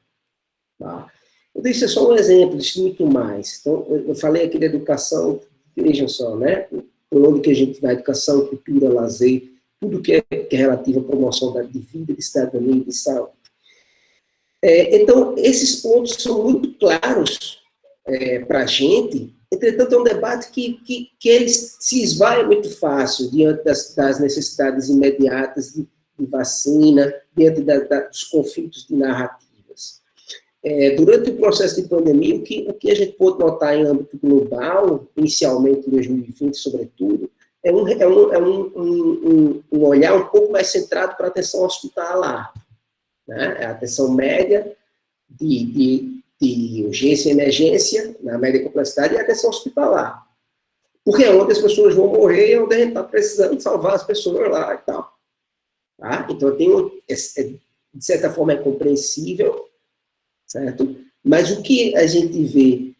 Tá? Então, isso é só um exemplo, isso muito mais. Então, eu falei aqui da educação, vejam só, né? Por onde que a gente vai, educação, cultura, lazer, tudo que é relativo à promoção de vida, de cidadania e de saúde. Então, esses pontos são muito claros para a gente. Entretanto, é um debate que ele se esvai muito fácil diante das necessidades imediatas de vacina, diante dos conflitos de narrativas. Durante o processo de pandemia, o que a gente pôde notar em âmbito global, inicialmente em 2020, sobretudo, é um olhar um pouco mais centrado para a atenção hospitalar, né? A atenção média de urgência e emergência, na média complexidade, e a atenção hospitalar. Porque é onde as pessoas vão morrer, é onde a gente está precisando salvar as pessoas lá e tal. Tá? Então, de certa forma, é compreensível, certo? Mas o que a gente vê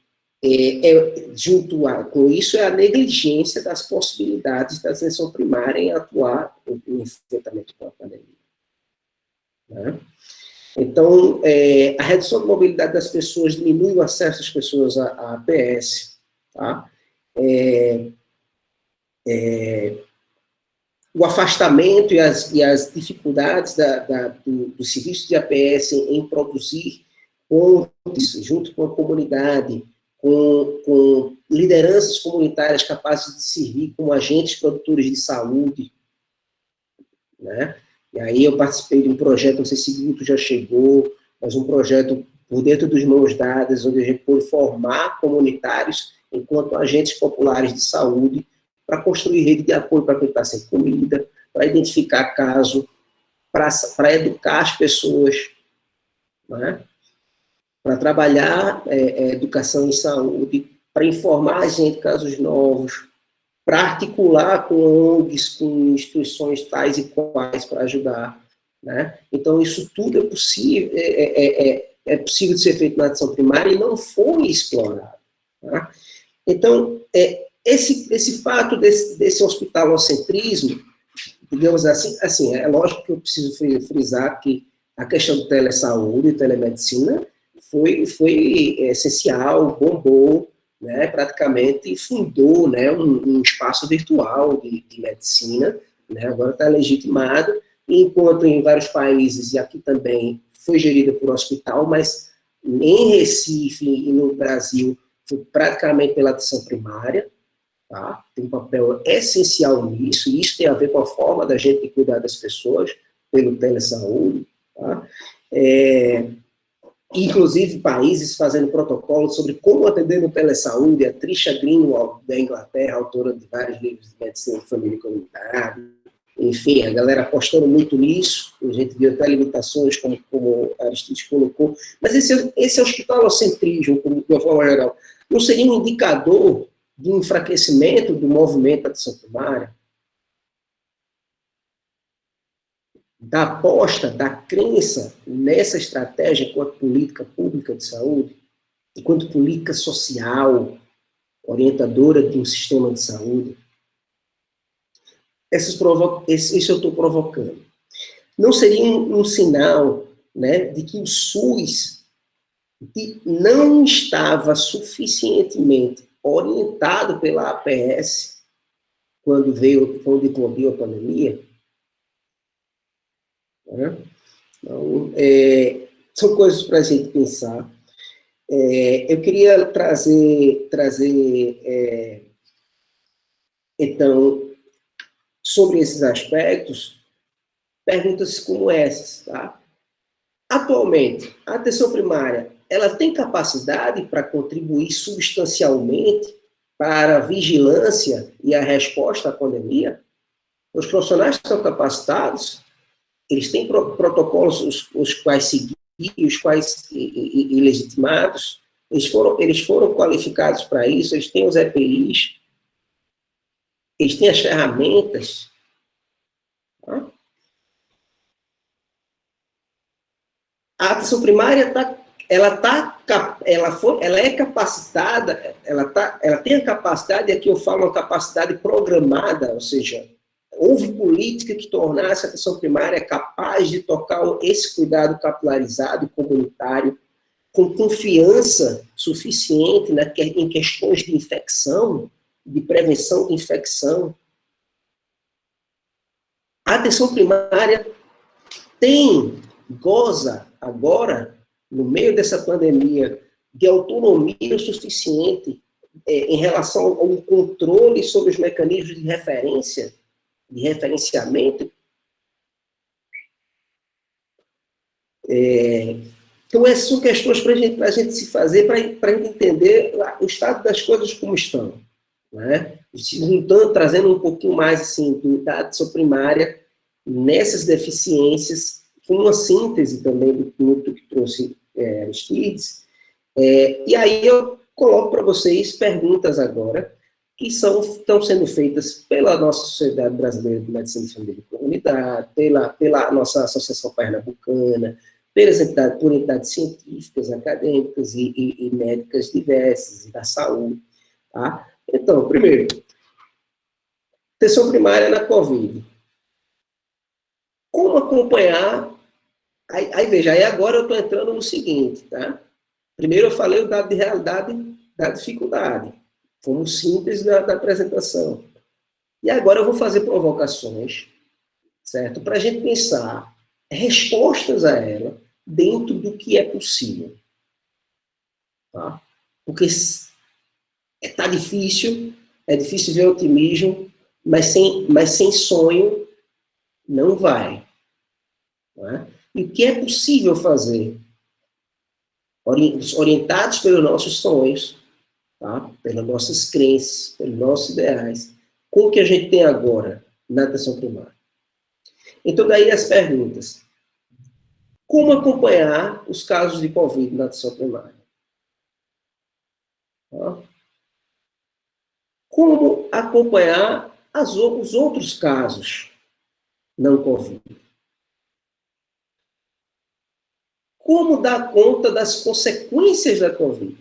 junto com isso é a negligência das possibilidades da atenção primária em atuar no enfrentamento com a pandemia. Né? Então, a redução da mobilidade das pessoas diminui o acesso das pessoas à APS. Tá? O afastamento e as dificuldades do serviço de APS em produzir pontes junto com a comunidade, com lideranças comunitárias capazes de servir como agentes produtores de saúde, né? E aí eu participei de um projeto, não sei se o Guto já chegou, mas um projeto por dentro dos Mãos Dadas, onde a gente pôde formar comunitários enquanto agentes populares de saúde para construir rede de apoio para quem está sem comida, para identificar caso, para educar as pessoas, né? Para trabalhar educação em saúde, para informar a gente casos novos, para articular com ONGs, com instituições tais e quais para ajudar, né? Então, isso tudo é possível, é possível de ser feito na atenção primária e não foi explorado. Tá? Então, esse fato desse hospitalocentrismo, digamos assim, é lógico que eu preciso frisar que a questão de telesaúde e telemedicina foi essencial, bombou, né, praticamente fundou, né, um espaço virtual de medicina, né, agora está legitimado, enquanto em vários países, e aqui também, foi gerida por hospital, mas em Recife e no Brasil foi praticamente pela atenção primária, tá? Tem um papel essencial nisso, e isso tem a ver com a forma da gente cuidar das pessoas, pelo telesaúde, tá? Inclusive países fazendo protocolos sobre como atender no telesaúde, a Trisha Greenwald, da Inglaterra, autora de vários livros de medicina de família e comunidade, enfim, a galera apostando muito nisso, a gente viu até limitações, como Aristides colocou, mas esse hospitalocentrismo, de uma forma geral, não seria um indicador de enfraquecimento do movimento da atenção primária? Da aposta, da crença nessa estratégia enquanto política pública de saúde, enquanto política social, orientadora de um sistema de saúde. Isso eu estou provocando. Não seria um sinal, né, de que o SUS não estava suficientemente orientado pela APS quando eclodiu a pandemia? Então, são coisas para a gente pensar. Eu queria trazer então, sobre esses aspectos, perguntas como essas, tá? Atualmente, a atenção primária, ela tem capacidade para contribuir substancialmente para a vigilância e a resposta à pandemia? Os profissionais estão capacitados? Eles têm protocolos os quais seguir, os quais e legitimados? Eles foram qualificados para isso? Eles têm os EPIs? Eles têm as ferramentas? Tá? A atenção primária ela é capacitada, ela tem a capacidade, aqui eu falo uma capacidade programada, ou seja, houve política que tornasse a atenção primária capaz de tocar esse cuidado capilarizado e comunitário com confiança suficiente, né, em questões de infecção, de prevenção de infecção. A atenção primária goza agora, no meio dessa pandemia, de autonomia suficiente em relação ao controle sobre os mecanismos de referência, de referenciamento. Então, essas são questões para a gente se fazer, para entender o estado das coisas como estão. Né? Juntando, trazendo um pouquinho mais assim, da atenção primária nessas deficiências, com uma síntese também do ponto que trouxe Aristides. E aí eu coloco para vocês perguntas agora, que estão sendo feitas pela nossa Sociedade Brasileira de Medicina de Família e Comunidade, pela nossa Associação Pernambucana, por entidades científicas, acadêmicas e médicas diversas, e da saúde. Tá? Então, primeiro, atenção primária na COVID. Como acompanhar? Aí veja, aí agora eu estou entrando no seguinte, tá? Primeiro eu falei o dado de realidade da dificuldade, como síntese da apresentação. E agora eu vou fazer provocações, certo? Para a gente pensar respostas a ela dentro do que é possível. Tá? Porque está difícil, é difícil ver otimismo, mas sem sonho não vai. não é? E o que é possível fazer? Orientados pelos nossos sonhos, tá? Pelas nossas crenças, pelos nossos ideais, com o que a gente tem agora na atenção primária. Então, daí as perguntas. Como acompanhar os casos de Covid na atenção primária? Tá? Como acompanhar os outros casos não Covid? Como dar conta das consequências da Covid?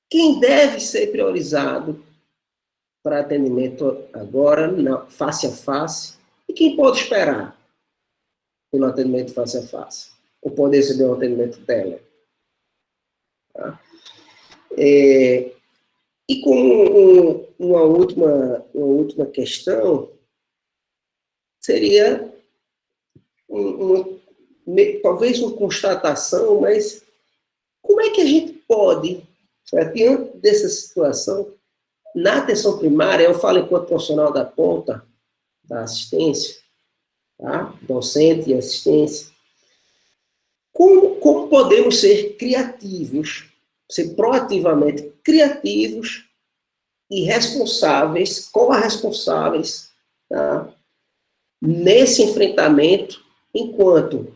Quem deve ser priorizado para atendimento agora, face a face? E quem pode esperar pelo atendimento face a face? Ou pode receber um atendimento tele? Tá? E com uma última questão, seria talvez uma constatação, mas como é que a gente pode, diante dessa situação, na atenção primária, eu falo enquanto profissional da ponta, da assistência, tá? Docente e assistência, como podemos ser criativos, ser proativamente criativos e responsáveis, corresponsáveis, tá? Nesse enfrentamento, enquanto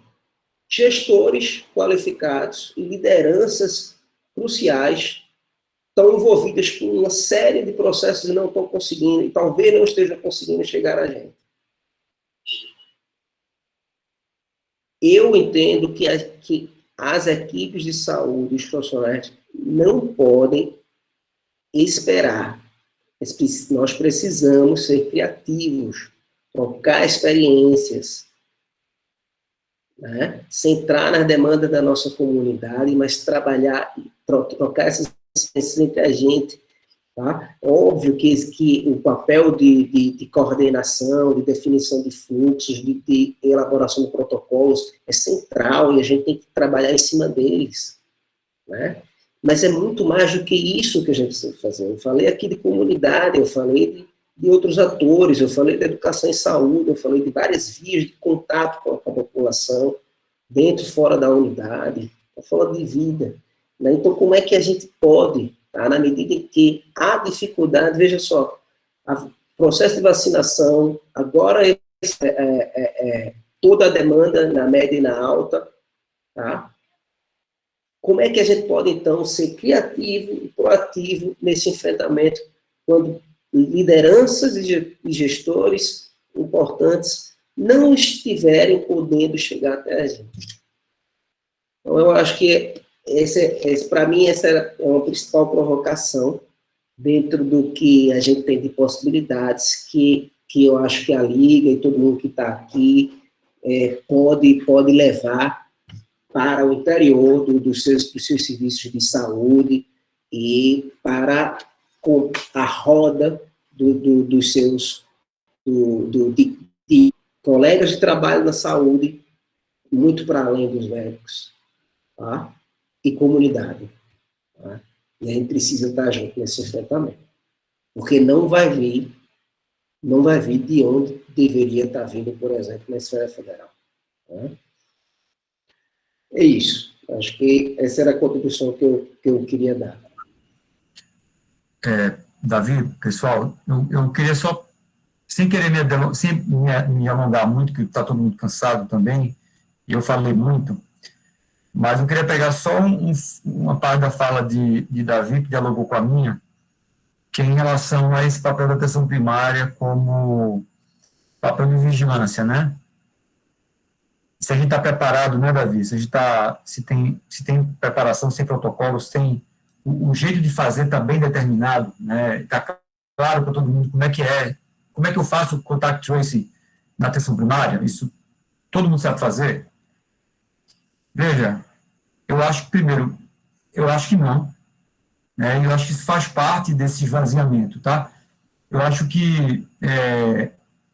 gestores qualificados e lideranças cruciais estão envolvidas com uma série de processos e não estão conseguindo, e talvez não estejam conseguindo chegar a gente. Eu entendo que as equipes de saúde, os profissionais, não podem esperar. Nós precisamos ser criativos, trocar experiências, né? Centrar nas demandas da nossa comunidade, mas trabalhar, trocar essas experiências entre a gente. Tá? Óbvio que o papel de coordenação, de definição de fluxos, de elaboração de protocolos é central e a gente tem que trabalhar em cima deles. Né? Mas é muito mais do que isso que a gente precisa fazer. Eu falei aqui de comunidade, eu falei de outros atores, eu falei de educação em saúde, eu falei de várias vias de contato com a população, dentro e fora da unidade, fora de vida. Né? Então, como é que a gente pode, tá? Na medida em que há dificuldade, veja só, o processo de vacinação, agora toda a demanda na média e na alta, tá? Como é que a gente pode, então, ser criativo e proativo nesse enfrentamento, quando lideranças e gestores importantes não estiverem podendo chegar até a gente? Então, eu acho que, para mim, essa é uma principal provocação dentro do que a gente tem de possibilidades que eu acho que a Liga e todo mundo que está aqui pode levar para o interior dos seus serviços de saúde e para a roda dos seus de colegas de trabalho na saúde, muito para além dos médicos, tá? E comunidade. Tá? E a gente precisa estar junto nesse enfrentamento. Porque não vai vir de onde deveria estar vindo, por exemplo, na esfera federal. Tá? É isso. Acho que essa era a contribuição que eu queria dar. Davi, pessoal, eu queria só, sem querer me alongar muito, que está todo mundo cansado também, e eu falei muito, mas eu queria pegar só uma parte da fala de Davi, que dialogou com a minha, que é em relação a esse papel da atenção primária como papel de vigilância, né? Se a gente está preparado, né, Davi? Se tem preparação, sem protocolos, tem o jeito de fazer está bem determinado, né? Está claro para todo mundo como é que eu faço o contact tracing na atenção primária. Isso todo mundo sabe fazer. Veja, eu acho que primeiro, eu acho que não, né? Eu acho que isso faz parte desse esvaziamento, tá? Eu acho que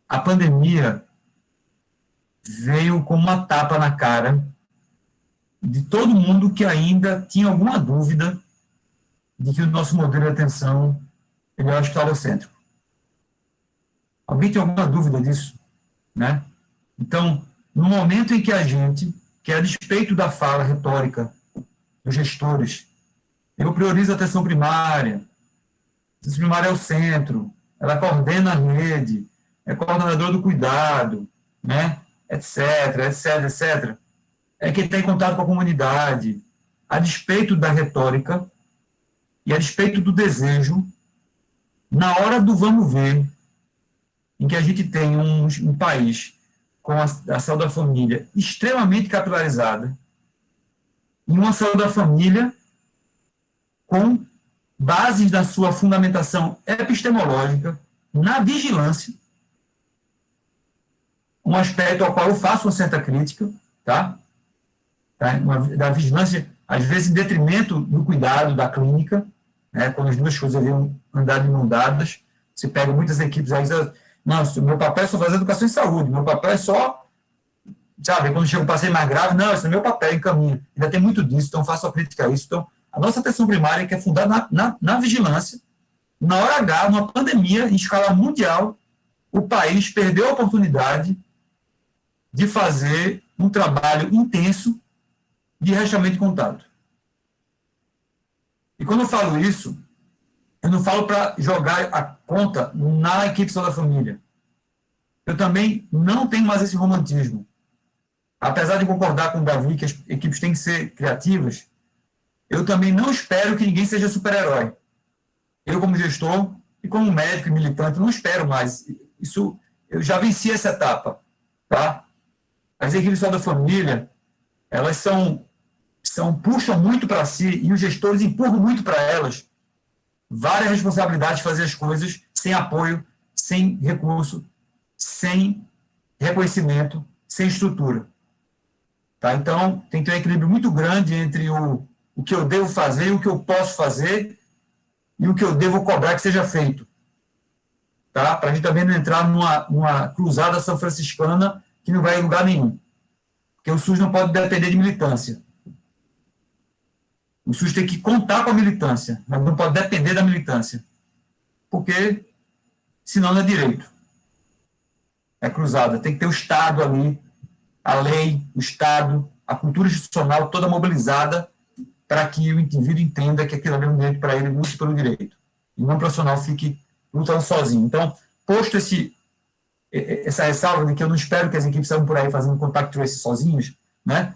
a pandemia veio como uma tapa na cara de todo mundo que ainda tinha alguma dúvida de que o nosso modelo de atenção ele é hospitalocêntrico. Alguém tem alguma dúvida disso? Né? Então, no momento em que a gente, que a despeito da fala retórica dos gestores, eu priorizo a atenção primária, a atenção primária é o centro, ela coordena a rede, é coordenador do cuidado, né, etc, etc, etc, é quem está em contato com a comunidade, a despeito da retórica e a despeito do desejo, na hora do vamos ver, em que a gente tem um país com a saúde da família extremamente capilarizada, e uma saúde da família com bases da sua fundamentação epistemológica na vigilância, um aspecto ao qual eu faço uma certa crítica, tá? Da vigilância, às vezes em detrimento do cuidado da clínica, né, quando as duas coisas deviam andar de mão dadas. Você pega muitas equipes aí, não, meu papel é só fazer educação em saúde, meu papel é só, sabe, quando chega um paciente mais grave, não, esse é meu papel, encaminha. Ainda tem muito disso, então faço a crítica a isso. Então, a nossa atenção primária, que é fundada na vigilância, na hora H, numa pandemia em escala mundial, o país perdeu a oportunidade de fazer um trabalho intenso de rastreamento de contato. E quando eu falo isso, eu não falo para jogar a conta na equipe só da família. Eu também não tenho mais esse romantismo. Apesar de concordar com o Davi que as equipes têm que ser criativas, eu também não espero que ninguém seja super-herói. Eu, como gestor, e como médico e militante, não espero mais. Isso, eu já venci essa etapa. Tá? As equipes só da família, elas puxam muito para si, e os gestores empurram muito para elas várias responsabilidades de fazer as coisas sem apoio, sem recurso, sem reconhecimento, sem estrutura. Tá? Então, tem que ter um equilíbrio muito grande entre o que eu devo fazer, o que eu posso fazer e o que eu devo cobrar que seja feito. Tá? Para a gente também não entrar numa cruzada são franciscana que não vai em lugar nenhum. Porque o SUS não pode depender de militância. O SUS tem que contar com a militância, mas não pode depender da militância. Porque, senão não é direito. É cruzada. Tem que ter o Estado ali, a lei, o Estado, a cultura institucional toda mobilizada para que o indivíduo entenda que aquilo é um direito para ele, lute pelo direito. E não o profissional fique lutando sozinho. Então, posto essa ressalva de que eu não espero que as equipes saiam por aí fazendo contact tracing sozinhos, né?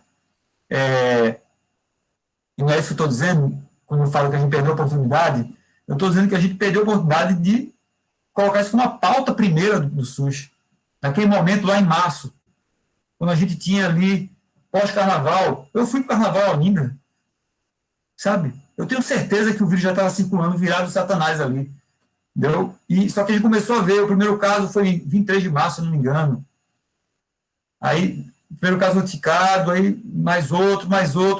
E não é isso que eu estou dizendo, quando eu falo que a gente perdeu a oportunidade, eu estou dizendo que a gente perdeu a oportunidade de colocar isso como uma pauta primeira do SUS. Naquele momento, lá em março, quando a gente tinha ali, pós-carnaval, eu fui para o carnaval ainda, sabe? Eu tenho certeza que o vírus já estava circulando, virado o satanás ali. Entendeu? Só que a gente começou a ver, o primeiro caso foi em 23 de março, se não me engano. Aí, o primeiro caso notificado, aí mais outro,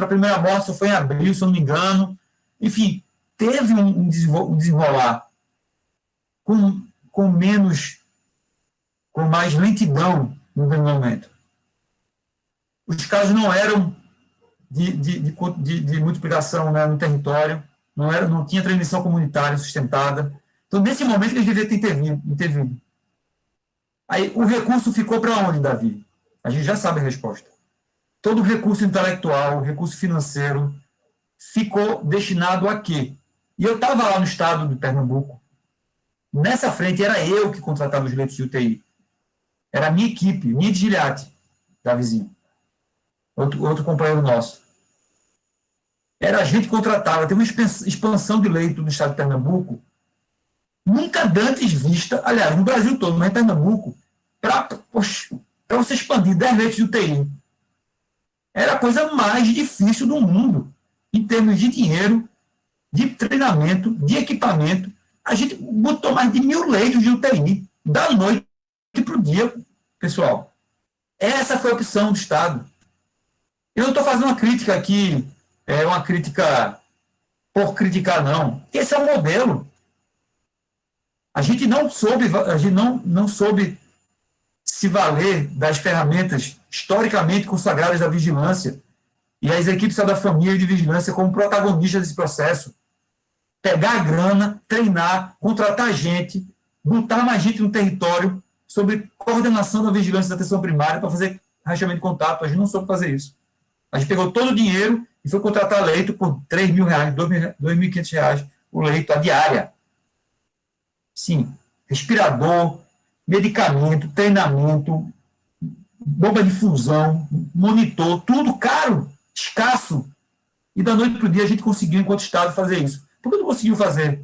a primeira morte só foi em abril, se eu não me engano. Enfim, teve um desenrolar com mais lentidão no primeiro momento. Os casos não eram de multiplicação, né, no território, não tinha transmissão comunitária sustentada. Então, nesse momento que a gente devia ter intervido. Aí, o recurso ficou para onde, Davi? A gente já sabe a resposta. Todo o recurso intelectual, o recurso financeiro, ficou destinado a quê? E eu estava lá no estado de Pernambuco. Nessa frente, era eu que contratava os leitos de UTI. Era a minha equipe, minha de Giliate, Davizinho. Outro companheiro nosso. Era a gente que contratava. Tem uma expansão de leito no estado de Pernambuco nunca antes vista, aliás, no Brasil todo, mas em Pernambuco, para você expandir 10 leitos de UTI. Era a coisa mais difícil do mundo, em termos de dinheiro, de treinamento, de equipamento. A gente botou mais de 1.000 leitos de UTI, da noite para o dia, pessoal. Essa foi a opção do Estado. Eu não estou fazendo uma crítica aqui, uma crítica por criticar, não. Esse é o modelo. A gente não soube se valer das ferramentas historicamente consagradas da vigilância e as equipes da família de vigilância como protagonistas desse processo. Pegar a grana, treinar, contratar gente, botar mais gente no território, sobre coordenação da vigilância da atenção primária para fazer rastreamento de contato. A gente não soube fazer isso. A gente pegou todo o dinheiro e foi contratar leito por R$3.000, R$2.500 o leito, a diária. Sim, respirador, medicamento, treinamento, bomba de fusão, monitor, tudo caro, escasso. E da noite para o dia a gente conseguiu, enquanto Estado, fazer isso. Por que não conseguiu fazer?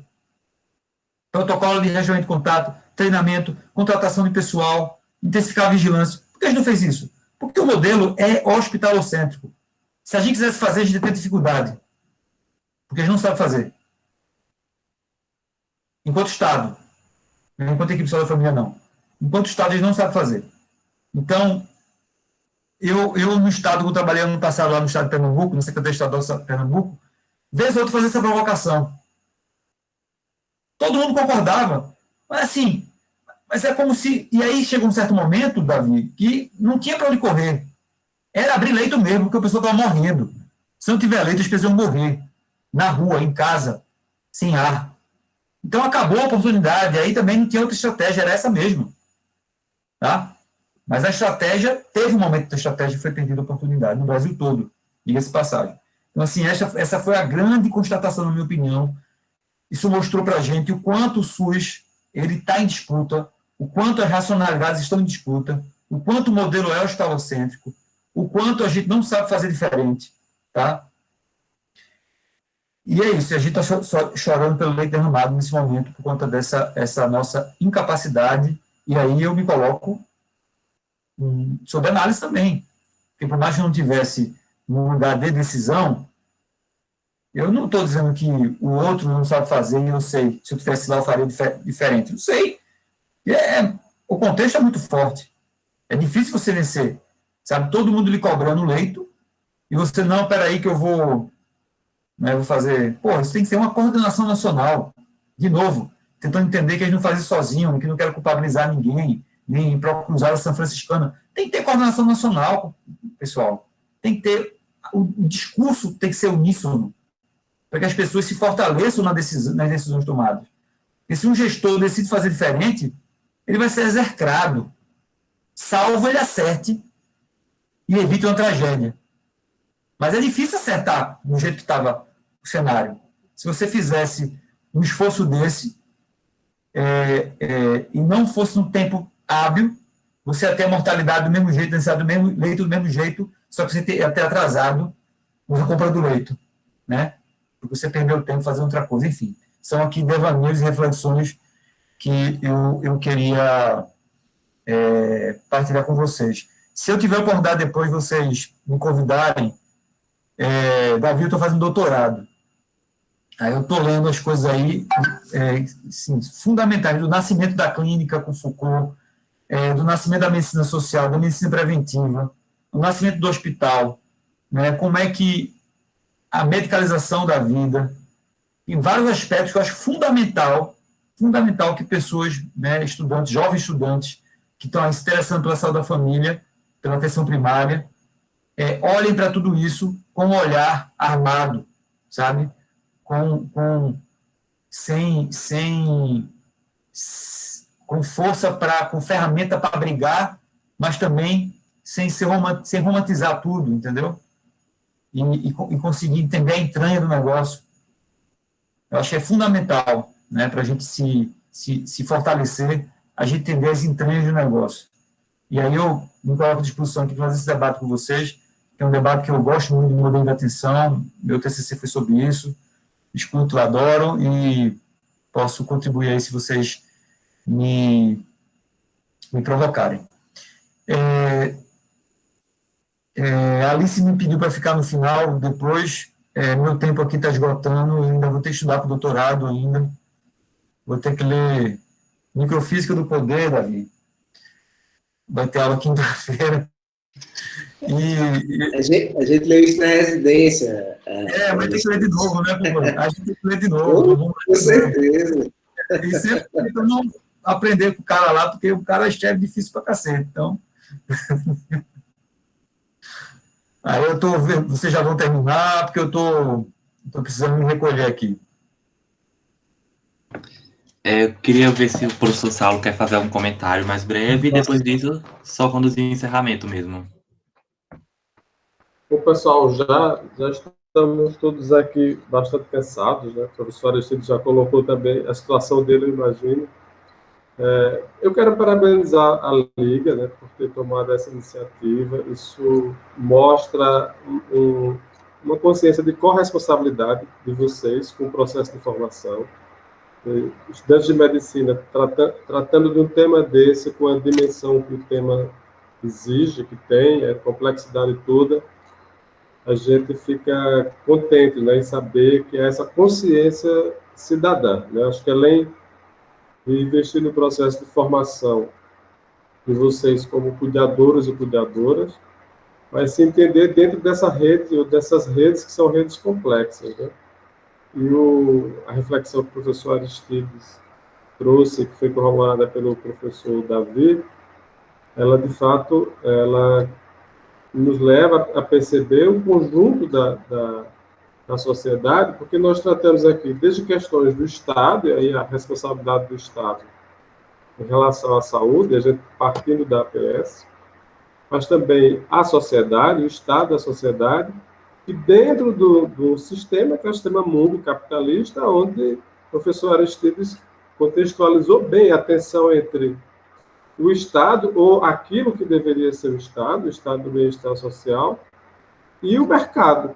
Protocolo de rastreamento de contato, treinamento, contratação de pessoal, intensificar a vigilância. Por que a gente não fez isso? Porque o modelo é hospitalocêntrico. Se a gente quisesse fazer, a gente tem dificuldade. Porque a gente não sabe fazer. Enquanto Estado. Enquanto equipe de saúde da família, não. Enquanto Estado, a gente não sabe fazer. Então, eu no Estado, eu trabalhei ano passado lá no Estado de Pernambuco, no Secretaria Estadual de Pernambuco, vez ou outra fazer essa provocação. Todo mundo concordava. Mas assim, mas é como se... E aí chegou um certo momento, Davi, que não tinha para onde correr. Era abrir leito mesmo, porque a pessoa estava morrendo. Se não tiver leito, as pessoas iam morrer. Na rua, em casa, sem ar. Então acabou a oportunidade. Aí também não tinha outra estratégia, era essa mesmo. Tá? Mas a estratégia, teve um momento que a estratégia foi perdida a oportunidade, no Brasil todo, diga-se passagem. Então, assim, essa foi a grande constatação, na minha opinião. Isso mostrou para a gente o quanto o SUS está em disputa, o quanto as racionalidades estão em disputa, o quanto o modelo é hospitalocêntrico, o quanto a gente não sabe fazer diferente, tá? E é isso, a gente está chorando pelo leite derramado nesse momento por conta essa nossa incapacidade, e aí eu me coloco sob análise também, porque por mais que eu não tivesse num lugar de decisão, eu não estou dizendo que o outro não sabe fazer e eu sei, se eu tivesse lá eu faria diferente, não sei, o contexto é muito forte, é difícil você vencer, sabe, todo mundo lhe cobrando o leito, e você, não, peraí que eu vou fazer, isso tem que ser uma coordenação nacional, de novo, tentando entender que a gente não faz isso sozinho, que não quero culpabilizar ninguém, nem para cruzar a São Franciscana, tem que ter coordenação nacional, pessoal, tem que ter, o discurso tem que ser uníssono, para que as pessoas se fortaleçam nas decisões tomadas. Porque se um gestor decide fazer diferente, ele vai ser execrado, salvo ele acerte e evite uma tragédia. Mas é difícil acertar do jeito que estava o cenário. Se você fizesse um esforço desse e não fosse um tempo hábil, você ia ter a mortalidade do mesmo jeito, necessidade do mesmo leito do mesmo jeito, só que você ia ter atrasado a compra do leito, né? Porque você perdeu tempo fazendo outra coisa. Enfim, são aqui devaneios e reflexões que eu queria partilhar com vocês. Se eu tiver a oportunidade depois vocês me convidarem, Davi, eu estou fazendo doutorado. Aí eu estou lendo as coisas aí assim, fundamentais, do nascimento da clínica com Foucault, do nascimento da medicina social, da medicina preventiva, do nascimento do hospital, né, como é que a medicalização da vida, em vários aspectos que eu acho fundamental que pessoas, né, estudantes, jovens estudantes, que estão se interessando pela saúde da família, pela atenção primária, olhem para tudo isso com um olhar armado, sabe? Com força, com ferramenta para brigar, mas também sem romantizar tudo, entendeu? E conseguir entender a entranha do negócio. Eu acho que é fundamental, né, para a gente se fortalecer, a gente entender as entranhas do negócio. E aí eu me coloco à disposição aqui para fazer esse debate com vocês, que é um debate que eu gosto muito de modelo de atenção, meu TCC foi sobre isso, escuto, adoro, e posso contribuir aí se vocês me provocarem. A Alice me pediu para ficar no final, depois, meu tempo aqui está esgotando, ainda vou ter que estudar para o doutorado ainda, vou ter que ler Microfísica do Poder, Davi, vai ter aula quinta-feira. A gente leu isso na residência. Vai ter que ler de novo, né, pô? A gente tem que ler de novo. Com certeza. E sempre tentando aprender com o cara lá, porque o cara escreve difícil pra cacete, então... Aí eu tô vendo, vocês já vão terminar, porque eu tô precisando me recolher aqui. Eu queria ver se o professor Saulo quer fazer algum comentário mais breve, e depois disso, só conduzir o encerramento mesmo. Bom, pessoal, já estamos todos aqui bastante cansados, né? O professor Aristides já colocou também a situação dele, eu imagino. Eu quero parabenizar a Liga, né, por ter tomado essa iniciativa. Isso mostra uma consciência de corresponsabilidade de vocês com o processo de formação. Estudantes de medicina tratando de um tema desse, com a dimensão que o tema exige, que tem, a complexidade toda, a gente fica contente, né, em saber que é essa consciência cidadã, né? Acho que além de investir no processo de formação de vocês como cuidadores e cuidadoras, vai se entender dentro dessa rede, ou dessas redes que são redes complexas, né? E a reflexão que o professor Aristides trouxe, que foi corroborada pelo professor Davi, ela, de fato, ela nos leva a perceber o conjunto da sociedade, porque nós tratamos aqui desde questões do Estado, e aí a responsabilidade do Estado em relação à saúde, a gente partindo da APS, mas também a sociedade, o Estado da sociedade, e dentro do sistema, que é o sistema mundo capitalista, onde o professor Aristides contextualizou bem a tensão entre o Estado, ou aquilo que deveria ser o Estado do bem-estar social, e o mercado.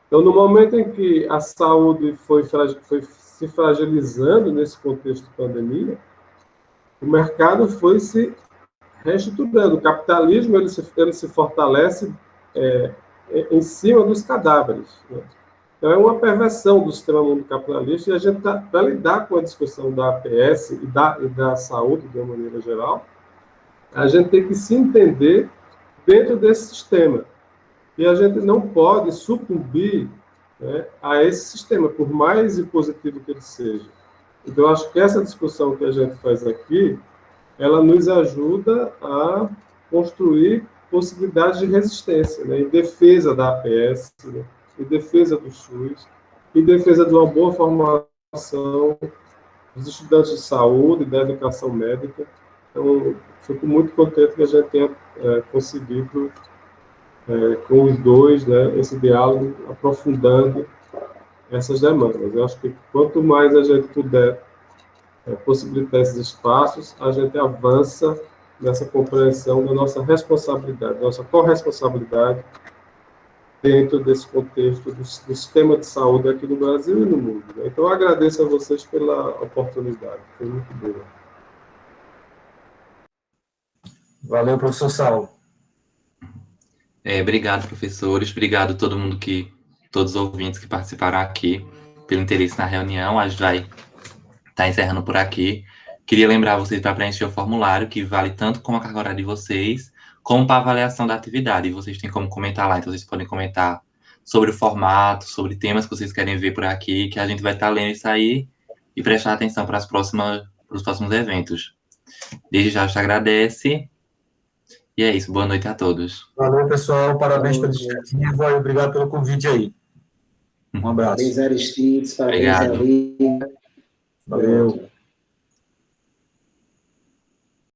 Então, no momento em que a saúde foi se fragilizando nesse contexto de pandemia, o mercado foi se reestruturando. O capitalismo ele se fortalece em cima dos cadáveres, né? Então, é uma perversão do sistema mundo capitalista, e a gente, para lidar com a discussão da APS e da saúde, de uma maneira geral, a gente tem que se entender dentro desse sistema. E a gente não pode sucumbir, né, a esse sistema, por mais impositivo que ele seja. Então, eu acho que essa discussão que a gente faz aqui, ela nos ajuda a construir possibilidades de resistência, né, em defesa da APS, né, em defesa do SUS, em defesa de uma boa formação dos estudantes de saúde, da educação médica. Então, fico muito contente que a gente tenha conseguido, com os dois, né, esse diálogo, aprofundando essas demandas. Eu acho que quanto mais a gente puder possibilitar esses espaços, a gente avança nessa compreensão da nossa responsabilidade, nossa corresponsabilidade dentro desse contexto do sistema de saúde aqui no Brasil e no mundo, né? Então, eu agradeço a vocês pela oportunidade, foi muito boa. Valeu, professor Saulo. Obrigado, professores. Obrigado a todo mundo todos os ouvintes que participaram aqui, pelo interesse na reunião. A gente vai estar encerrando por aqui. Queria lembrar vocês para preencher o formulário, que vale tanto como a carga horária de vocês, como para a avaliação da atividade. E vocês têm como comentar lá, então vocês podem comentar sobre o formato, sobre temas que vocês querem ver por aqui, que a gente vai estar lendo isso aí e prestar atenção para os próximos eventos. Desde já te agradece. E é isso, boa noite a todos. Valeu, pessoal, parabéns pela iniciativa e obrigado pelo convite aí. Um abraço. Parabéns, Aristides, parabéns, Obrigado. Liga. Valeu.